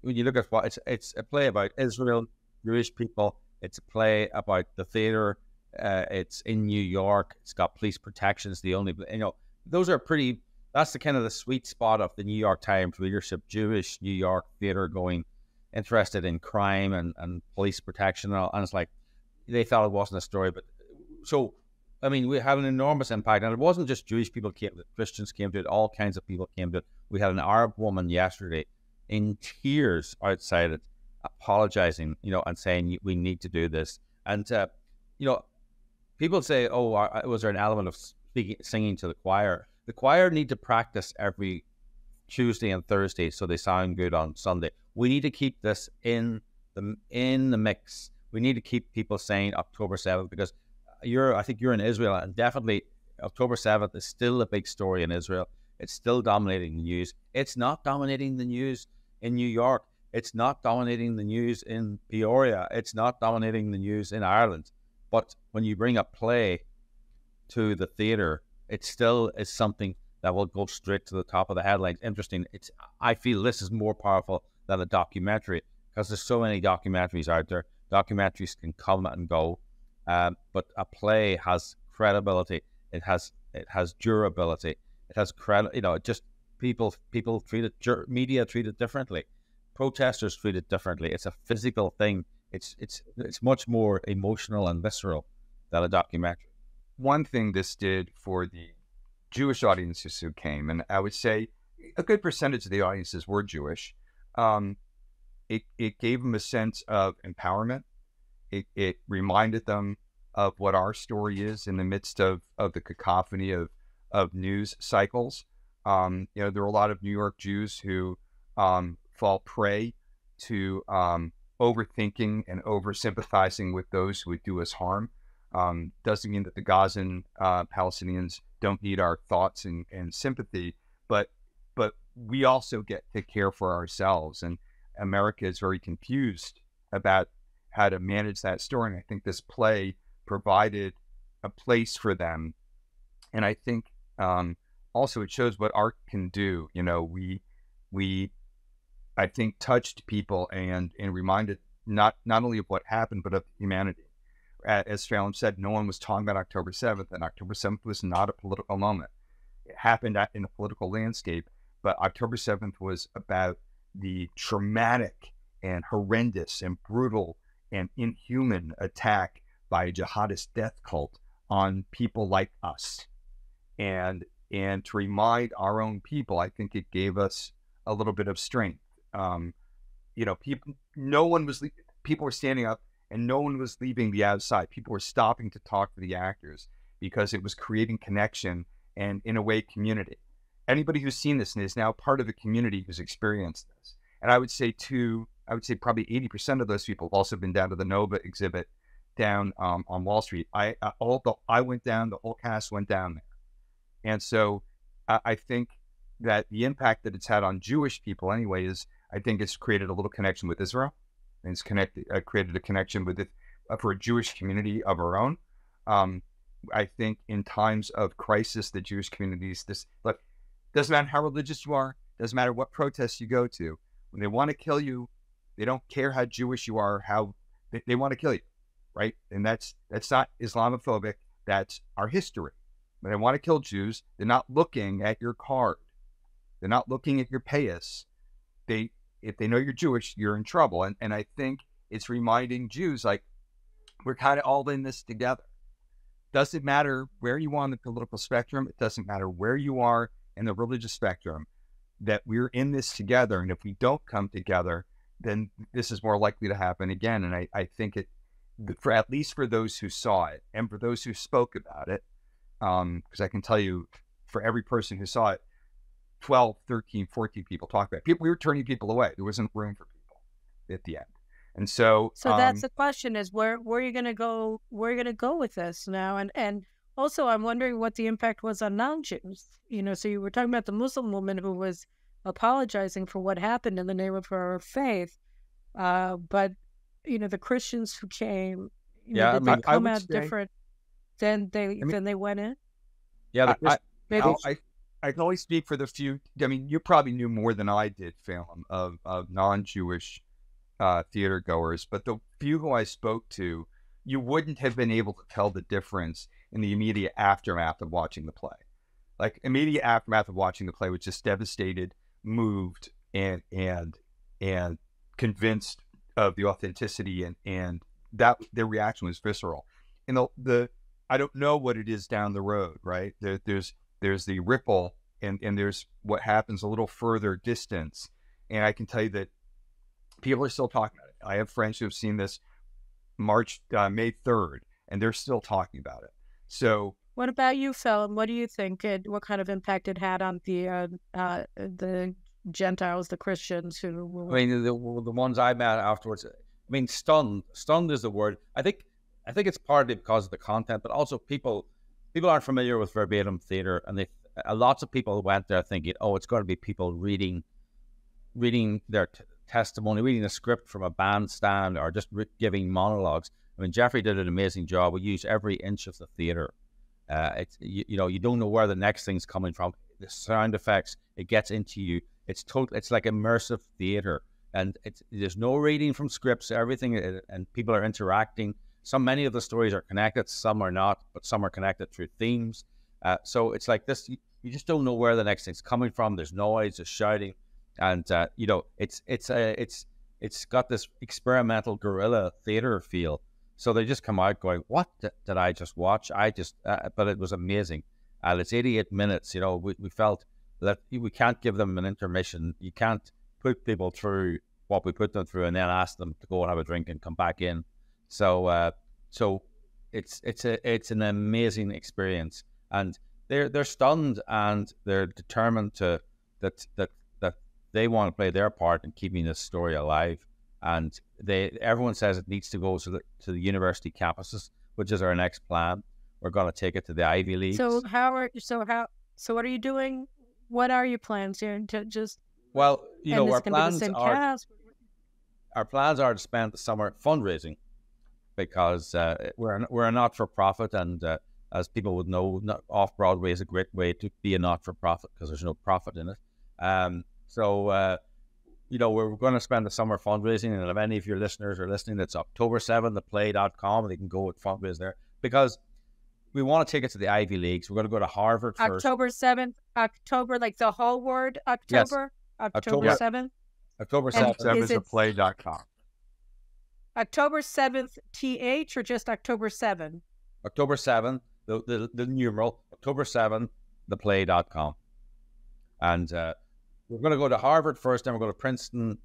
when you look at what it's a play about Israel, Jewish people. It's a play about the theater. It's in New York. It's got police protection. It's the only, you know, those are pretty. That's the kind of the sweet spot of the New York Times readership. Jewish New York theater going, interested in crime and police protection and all. And it's like they thought it wasn't a story, but so. I mean, we had an enormous impact, and it wasn't just Jewish people came to it. Christians came to it. All kinds of people came to it. We had an Arab woman yesterday in tears outside it, apologizing, you know, and saying we need to do this. And you know, people say, "Oh, was there an element of singing to the choir?" The choir need to practice every Tuesday and Thursday so they sound good on Sunday. We need to keep this in the mix. We need to keep people saying October 7th because. I think you're in Israel, and definitely October 7th is still a big story in Israel. It's still dominating the news. It's not dominating the news in New York. It's not dominating the news in Peoria. It's not dominating the news in Ireland. But when you bring a play to the theater, it still is something that will go straight to the top of the headlines. Interesting. I feel this is more powerful than a documentary because there's so many documentaries out there. Documentaries can come and go. But a play has credibility. It has durability. It has you know, just people treat it. Media treat it differently. Protesters treat it differently. It's a physical thing. It's much more emotional and visceral than a documentary. One thing this did for the Jewish audiences who came, and I would say a good percentage of the audiences were Jewish. It gave them a sense of empowerment. It reminded them of what our story is in the midst of the cacophony of news cycles. You know, there are a lot of New York Jews who fall prey to overthinking and over-sympathizing with those who would do us harm. Doesn't mean that the Gazan Palestinians don't need our thoughts and sympathy, but we also get to care for ourselves. And America is very confused about how to manage that story. And I think this play provided a place for them. And I think also it shows what art can do. You know, we I think touched people and reminded not only of what happened, but of humanity. As Phelim said, no one was talking about October 7th, and October 7th was not a political moment. It happened in a political landscape, but October 7th was about the traumatic and horrendous and brutal and inhuman attack by a jihadist death cult on people like us. And to remind our own people, I think it gave us a little bit of strength. You know, people were standing up and no one was leaving the outside. People were stopping to talk to the actors because it was creating connection and, in a way, community. Anybody who's seen this and is now part of a community who's experienced this. And I would say probably 80% of those people have also been down to the Nova exhibit down on Wall Street. I went down, the whole cast went down there. And so I think that the impact that it's had on Jewish people anyway is, I think it's created a little connection with Israel. And it's created a connection with it for a Jewish community of our own. I think in times of crisis, the Jewish communities, doesn't matter how religious you are, doesn't matter what protests you go to. When they want to kill you, they don't care how Jewish you are, how they want to kill you, right? And that's not Islamophobic. That's our history. When they want to kill Jews, they're not looking at your card. They're not looking at your payas. If they know you're Jewish, you're in trouble. And I think it's reminding Jews, like, we're kind of all in this together. Doesn't matter where you are on the political spectrum. It doesn't matter where you are in the religious spectrum, that we're in this together. And if we don't come together, then this is more likely to happen again. And I think at least for those who saw it and for those who spoke about it, because I can tell you, for every person who saw it, 12, 13, 14 people talked about it. We were turning people away. There wasn't room for people at the end. And so, that's the question: is where are you going to go? Where are you going to go with this now? And also, I'm wondering what the impact was on non-Jews. So you were talking about the Muslim woman who was apologizing for what happened in the name of her faith, but the Christians who came, did they come out different than they went in? Yeah, I can only speak for the few. I mean, you probably knew more than I did, Phelim, of non-Jewish theater goers, but the few who I spoke to, you wouldn't have been able to tell the difference in the immediate aftermath of watching the play. Like, immediate aftermath of watching the play was just devastated, moved, and convinced of the authenticity, and that their reaction was visceral. And the I don't know what it is down the road, right? There's the ripple, and there's what happens a little further distance. And I can tell you that people are still talking about it. I have friends who have seen this May 3rd, and they're still talking about it. So, what about you, Phelim? What do you think? What kind of impact it had on the Gentiles, the Christians who were... I mean, the ones I met afterwards. I mean, stunned is the word. I think it's partly because of the content, but also people aren't familiar with verbatim theater, and lots of people went there thinking, oh, it's going to be people reading their testimony, reading a script from a bandstand, or just giving monologues. I mean, Jeffrey did an amazing job. We used every inch of the theater. You don't know where the next thing's coming from. The sound effects, it gets into you. It's like immersive theater, and there's no reading from scripts. Everything, and people are interacting. Many of the stories are connected, some are not, but some are connected through themes. So it's like this. You just don't know where the next thing's coming from. There's noise, there's shouting, and it's got this experimental guerrilla theater feel. So they just come out going, "What did I just watch?" But it was amazing. And it's 88 minutes. We felt that we can't give them an intermission. You can't put people through what we put them through and then ask them to go and have a drink and come back in. So it's an amazing experience, and they're stunned, and they're determined that they want to play their part in keeping this story alive. And everyone says it needs to go to the university campuses, which is our next plan. We're going to take it to the Ivy Leagues. So what are you doing? What are your plans here? To just our plans are to spend the summer fundraising, because we're a not-for-profit, and as people would know, Off-Broadway is a great way to be a not-for-profit because there's no profit in it. We're going to spend the summer fundraising, and if any of your listeners are listening, it's October 7th, theplay.com. They can go and fundraise there, because we want to take it to the Ivy Leagues. We're going to go to Harvard first. October 7th, October, like the whole word, October? Yes. October 7th? October 7th is theplay.com. October 7th, TH, or just October 7? October 7, the numeral, October 7, theplay.com. And we're going to go to Harvard first, then we're going to Princeton,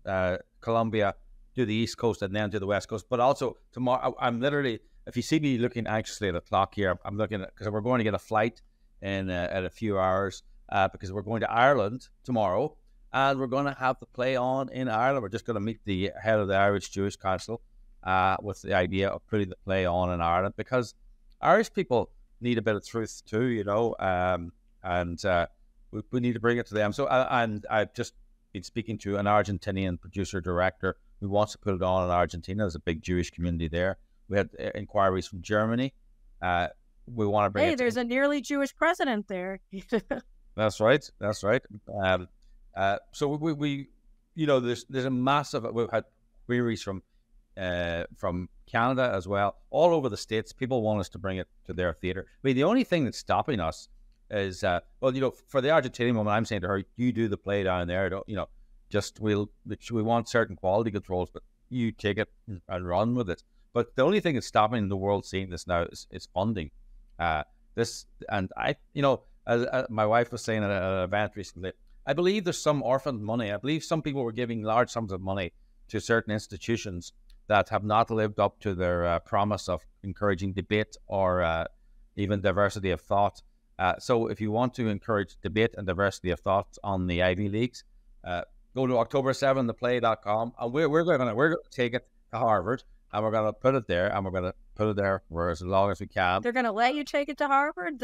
Columbia, do the East Coast, and then do the West Coast. But also, tomorrow, I'm literally, if you see me looking anxiously at the clock here, I'm looking at, because we're going to get a flight in at a few hours, because we're going to Ireland tomorrow, and we're going to have the play on in Ireland. We're just going to meet the head of the Irish Jewish Council with the idea of putting the play on in Ireland, because Irish people need a bit of truth too, we need to bring it to them. So, and I've just been speaking to an Argentinian producer-director who wants to put it on in Argentina. There's a big Jewish community there. We had inquiries from Germany. We want to bring Hey, there's a nearly Jewish president there. That's right. So we there's a massive, we've had queries from Canada as well, all over the States. People want us to bring it to their theater. I mean, the only thing that's stopping us is, for the Argentinian woman, I'm saying to her, you do the play down there. We want certain quality controls, but you take it and run with it. But the only thing that's stopping the world seeing this now is funding. My wife was saying at an event recently, I believe there's some orphaned money. I believe some people were giving large sums of money to certain institutions that have not lived up to their promise of encouraging debate or even diversity of thought. So if you want to encourage debate and diversity of thought on the Ivy Leagues, go to October7theplay.com, and we're going to take it to Harvard, and we're going to put it there, and we're going to put it there for as long as we can. They're going to let you take it to Harvard?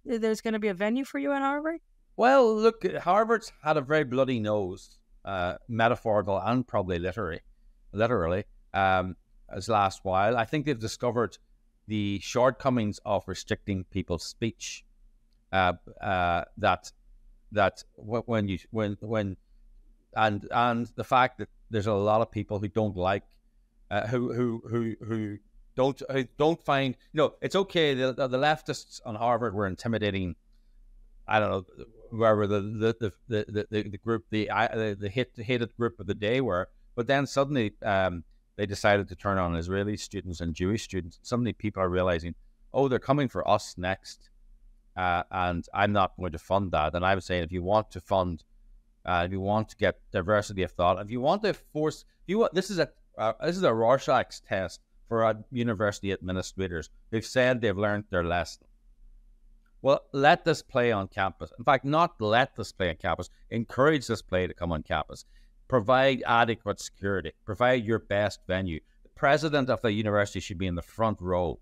There's going to be a venue for you in Harvard? Well, look, Harvard's had a very bloody nose, metaphorical and probably literally, as last while. I think they've discovered the shortcomings of restricting people's speech. That when the fact that there's a lot of people who don't like, who don't find, it's okay. The leftists on Harvard were intimidating. I don't know whoever the group, the hated group of the day were, but then suddenly they decided to turn on Israeli students and Jewish students. Suddenly people are realizing, oh, they're coming for us next, and I'm not going to fund that. And I was saying, if you want to fund, if you want to get diversity of thought, if you want to force, this is a Rorschach's test for university administrators who've said they've learned their lesson. Well, let this play on campus. In fact, not let this play on campus. Encourage this play to come on campus. Provide adequate security. Provide your best venue. The president of the university should be in the front row.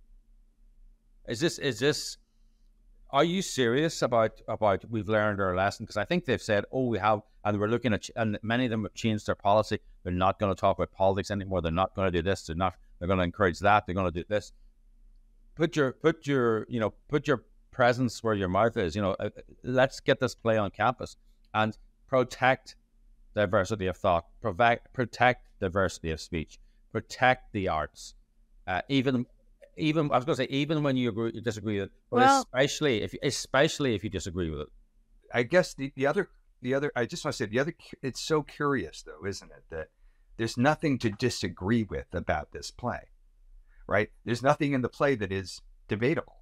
Are you serious about we've learned our lesson? Because I think they've said, oh, we have, and we're looking at, and many of them have changed their policy. They're not going to talk about politics anymore. They're not going to do this. They're going to encourage that. They're going to do this. Put your presence where your mouth is. Let's get this play on campus and protect diversity of thought, protect diversity of speech, protect the arts. Even I was going to say, even when you disagree with it, but especially if you disagree with it. I guess the other, I just want to say the other. It's so curious, though, isn't it, that there's nothing to disagree with about this play, right? There's nothing in the play that is debatable.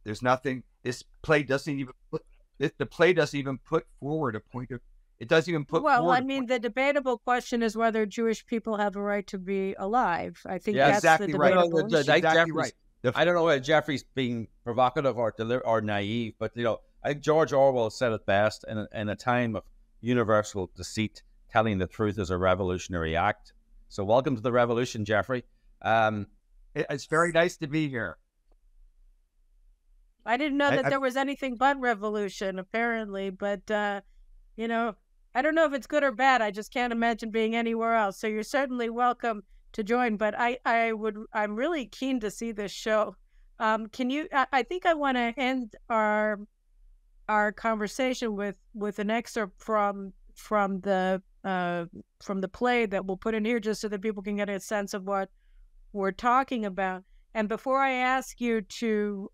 There's nothing. This play doesn't even put forward a point of. It doesn't even put. Well, I mean, the debatable question is whether Jewish people have a right to be alive. I think that's exactly the right. debatable issue. Exactly right. I don't know whether Jeffrey's being provocative or naive, but I think George Orwell said it best: in a time of universal deceit, telling the truth is a revolutionary act. So, welcome to the revolution, Jeffrey. It's very nice to be here. I didn't know that there was anything but revolution, apparently, but I don't know if it's good or bad. I just can't imagine being anywhere else. So you're certainly welcome to join. But I'm really keen to see this show. Can you? I think I want to end our conversation with an excerpt from the play that we'll put in here, just so that people can get a sense of what we're talking about. And before I ask you to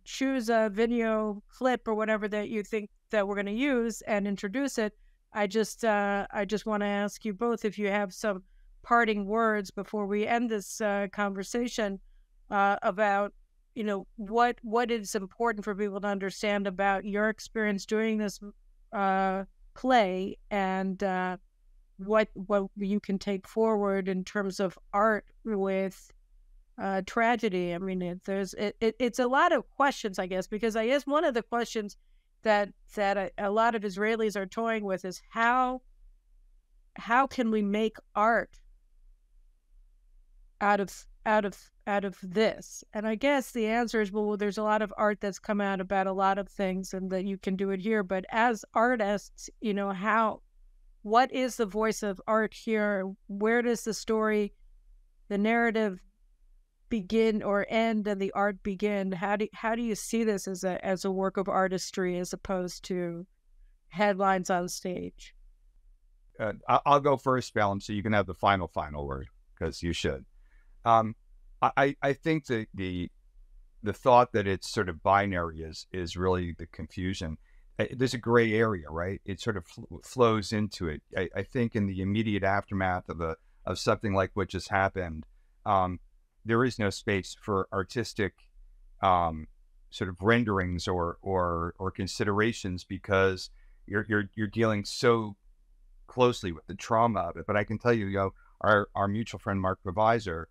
choose a video clip or whatever that you think that we're going to use and introduce it, I just want to ask you both if you have some parting words before we end this conversation about what is important for people to understand about your experience doing this play, and what you can take forward in terms of art with tragedy. I mean, it's a lot of questions, I guess, because I guess one of the questions that a lot of Israelis are toying with is how can we make art out of this? And I guess the answer is, well, there's a lot of art that's come out about a lot of things, and that you can do it here. But as artists, what is the voice of art here? Where does the story, the narrative begin or end, and the art begin? How do you see this as a work of artistry as opposed to headlines on stage? I'll go first, Balaam, so you can have the final word, because you should. I think the thought that it's sort of binary is really the confusion. There's a gray area, right? It sort of flows into it. I think in the immediate aftermath of something like what just happened, there is no space for artistic sort of renderings or considerations, because you're dealing so closely with the trauma of it. But I can tell you, our mutual friend Mark Provisor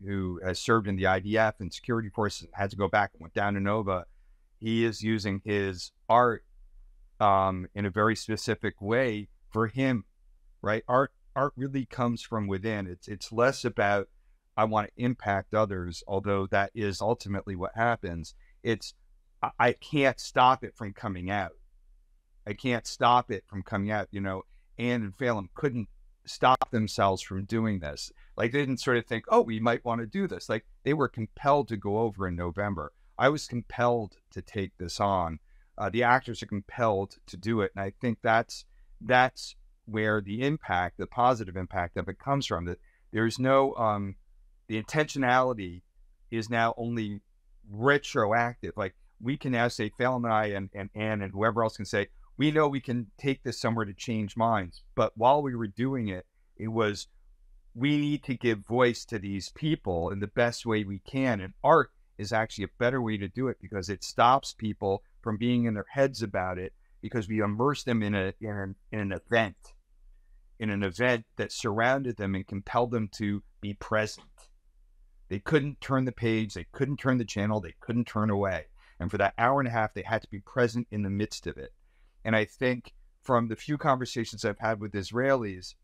who has served in the IDF and security forces, and had to go back and went down to Nova. He is using his art in a very specific way for him, right? Art really comes from within. It's less about I want to impact others, although that is ultimately what happens. It's I can't stop it from coming out. I can't stop it from coming out. You know, Anne and Phelim couldn't stop themselves from doing this. Like, they didn't sort of think, oh, we might want to do this. Like, they were compelled to go over in November. I was compelled to take this on. The actors are compelled to do it. And I think that's where the impact, the positive impact of it comes from. That there's no, the intentionality is now only retroactive. Like, we can now say, Phelim and I and Anne and whoever else can say, we know we can take this somewhere to change minds. But while we were doing it, it was, we need to give voice to these people in the best way we can. And art is actually a better way to do it, because it stops people from being in their heads about it, because we immerse them in an event that surrounded them and compelled them to be present. They couldn't turn the page, they couldn't turn the channel, they couldn't turn away. And for that hour and a half, they had to be present in the midst of it. And I think from the few conversations I've had with Israelis,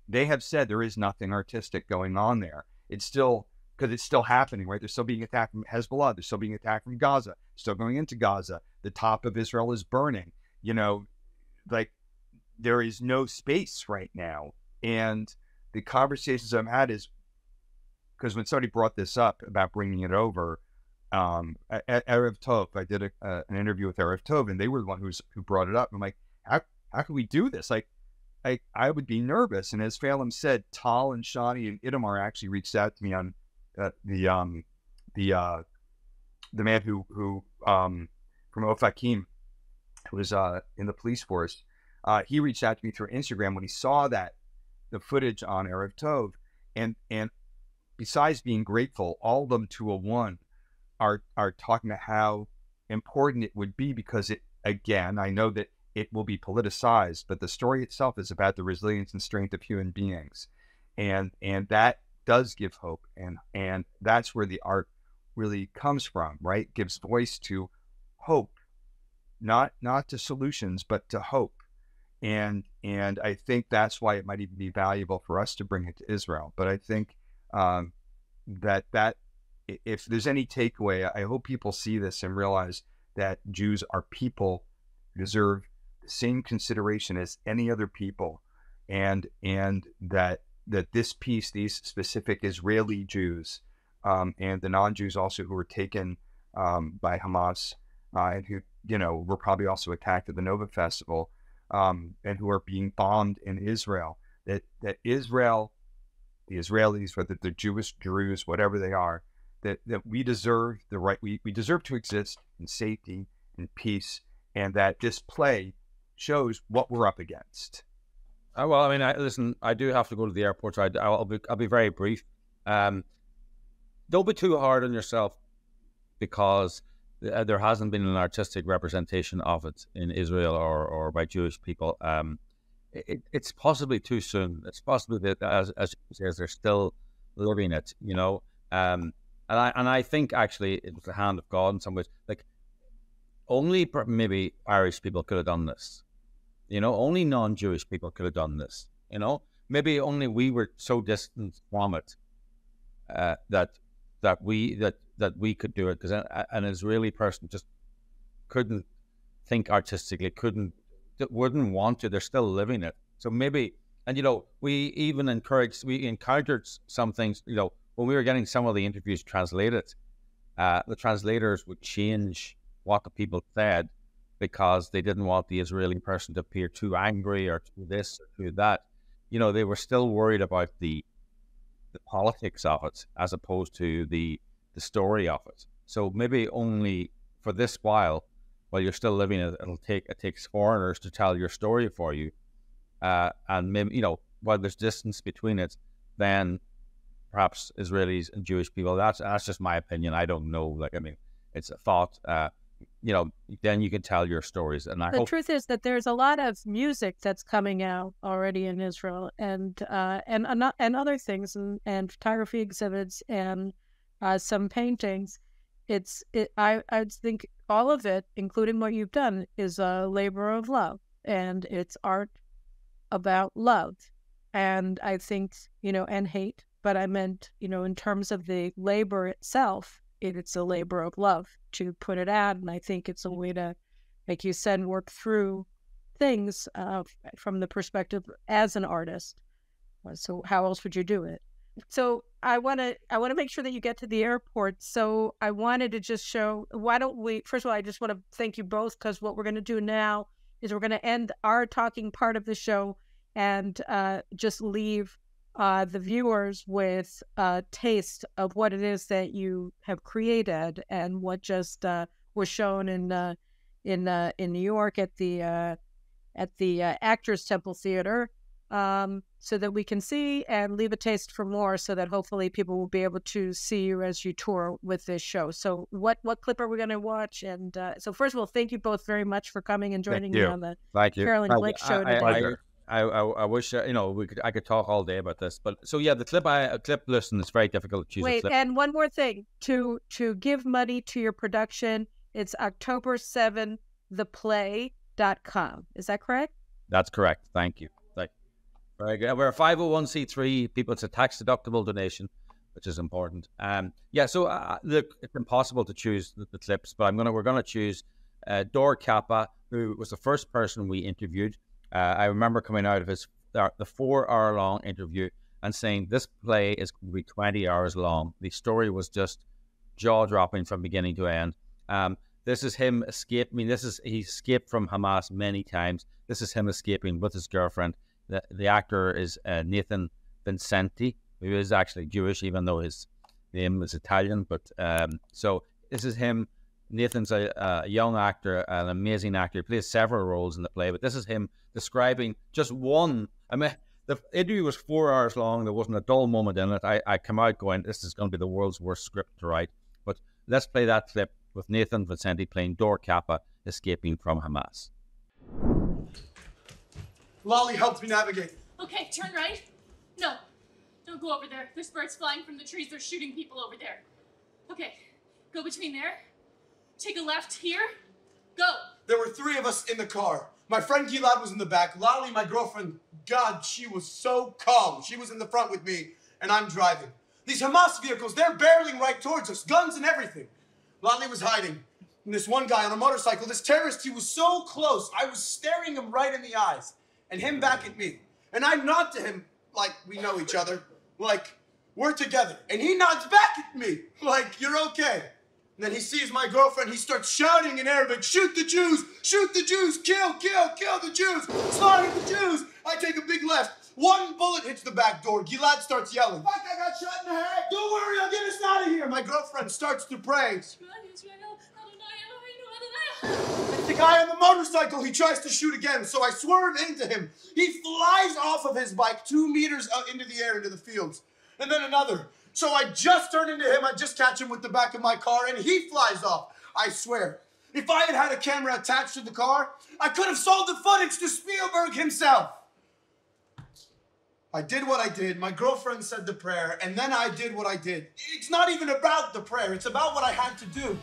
they have said there is nothing artistic going on there. It's still, because it's still happening, right? They're still being attacked from Hezbollah. They're still being attacked from Gaza, still going into Gaza. The top of Israel is burning. You know, like, there is no space right now. And the conversations I've had is, because when somebody brought this up about bringing it over, at Erev Tov, I did an interview with Erev Tov, and they were the one who brought it up. I'm like, how can we do this? Like, I would be nervous. And as Phelim said, Tal and Shani and Itamar actually reached out to me on the man who from Ofakim, who was in the police force. He reached out to me through Instagram when he saw the footage on Erev Tov, and besides being grateful, all of them to a one are talking about how important it would be, because it, again, I know that it will be politicized, but the story itself is about the resilience and strength of human beings, and that does give hope, and that's where the art really comes from, right? Gives voice to hope, not to solutions, but to hope, and I think that's why it might even be valuable for us to bring it to Israel. But I think that if there's any takeaway, I hope people see this and realize that Jews are people who deserve the same consideration as any other people, and that this piece, these specific Israeli Jews, and the non-Jews also who were taken by Hamas, and who, you know, were probably also attacked at the Nova Festival, and who are being bombed in Israel, that Israel, the Israelis, whether they're Jewish, Druze, whatever they are, that we deserve the right, we deserve to exist in safety and peace, and that this play shows what we're up against. Well, I mean, listen, I do have to go to the airport, so I'll be very brief. Don't be too hard on yourself, because there hasn't been an artistic representation of it in Israel or by Jewish people. It's possibly too soon. It's possibly that, as you say, they're still living it, you know. And I think actually it was the hand of God in some ways. Like, only maybe Irish people could have done this, you know. Only non-Jewish people could have done this, you know. Maybe only we were so distant from it that we could do it, because an Israeli person just couldn't think artistically, wouldn't want to. They're still living it. So maybe, and you know, we encountered some things, you know, when we were getting some of the interviews translated, the translators would change what the people said, because they didn't want the Israeli person to appear too angry or to this or to that. You know, they were still worried about the politics of it as opposed to the story of it. So maybe only for this while you're still living it, it takes foreigners to tell your story for you. And maybe, you know, while there's distance between it, then perhaps Israelis and Jewish people, that's just my opinion. I don't know. Like, I mean, it's a thought. then you can tell your stories. And I The hope truth is that there's a lot of music that's coming out already in Israel, and other things, and photography exhibits, and some paintings. I think all of it, including what you've done, is a labor of love, and it's art about love. And I think, and hate, but I meant, in terms of the labor itself, it's a labor of love to put it out. And I think it's a way to, like you said, work through things from the perspective as an artist. So how else would you do it? So I want to make sure that you get to the airport. So I wanted to just show, first of all, I just want to thank you both, because what we're going to do now is we're going to end our talking part of the show and just leave the viewers with a taste of what it is that you have created and what just was shown in New York at the Actors Temple Theater, so that we can see and leave a taste for more, so that hopefully people will be able to see you as you tour with this show. So what clip are we going to watch? And so first of all, thank you both very much for coming and joining me on the Carolyn Blake Show today. I wish I could talk all day about this, but so yeah, the clip listen is very difficult to choose. Wait, and one more thing to give money to your production. It's October 7, theplay.com. Is that correct? That's correct. Thank you. Very good. We're a 501c3. People, it's a tax deductible donation, which is important. So look, it's impossible to choose the clips, but we're gonna choose Dor Kappa, who was the first person we interviewed. I remember coming out of the 4-hour-long interview and saying this play is going to be 20 hours long. The story was just jaw-dropping from beginning to end. This is him escaping. He escaped from Hamas many times. This is him escaping with his girlfriend. The actor is Nathan Vincenti, who is actually Jewish, even though his name is Italian. But so this is him. Nathan's a young actor, an amazing actor. He plays several roles in the play, but this is him describing just one. I mean, the interview was 4 hours long. There wasn't a dull moment in it. I come out going, this is going to be the world's worst script to write. But let's play that clip with Nathan Vincenti playing Dor Kappa, escaping from Hamas. Lolly helped me navigate. Okay, turn right. No, don't go over there. There's birds flying from the trees. They're shooting people over there. Okay, go between there. Take a left here. Go. There were 3 of us in the car. My friend Gilad was in the back. Lolly, my girlfriend, God, she was so calm. She was in the front with me, and I'm driving. These Hamas vehicles, they're barreling right towards us, guns and everything. Lolly was hiding. And this one guy on a motorcycle, this terrorist, he was so close. I was staring him right in the eyes, and him back at me. And I nod to him like we know each other, like we're together. And he nods back at me like, you're okay. And then he sees my girlfriend, he starts shouting in Arabic, shoot the Jews, kill the Jews, slaughter the Jews. I take a big left. One bullet hits the back door. Gilad starts yelling, fuck, I got shot in the head. Don't worry, I'll get us out of here. My girlfriend starts to pray. It's the guy on the motorcycle, he tries to shoot again, so I swerve into him. He flies off of his bike 2 meters out into the air, into the fields. And then another. So I just turn into him, I just catch him with the back of my car, and he flies off. I swear, if I had had a camera attached to the car, I could have sold the footage to Spielberg himself. I did what I did, my girlfriend said the prayer, and then I did what I did. It's not even about the prayer, it's about what I had to do.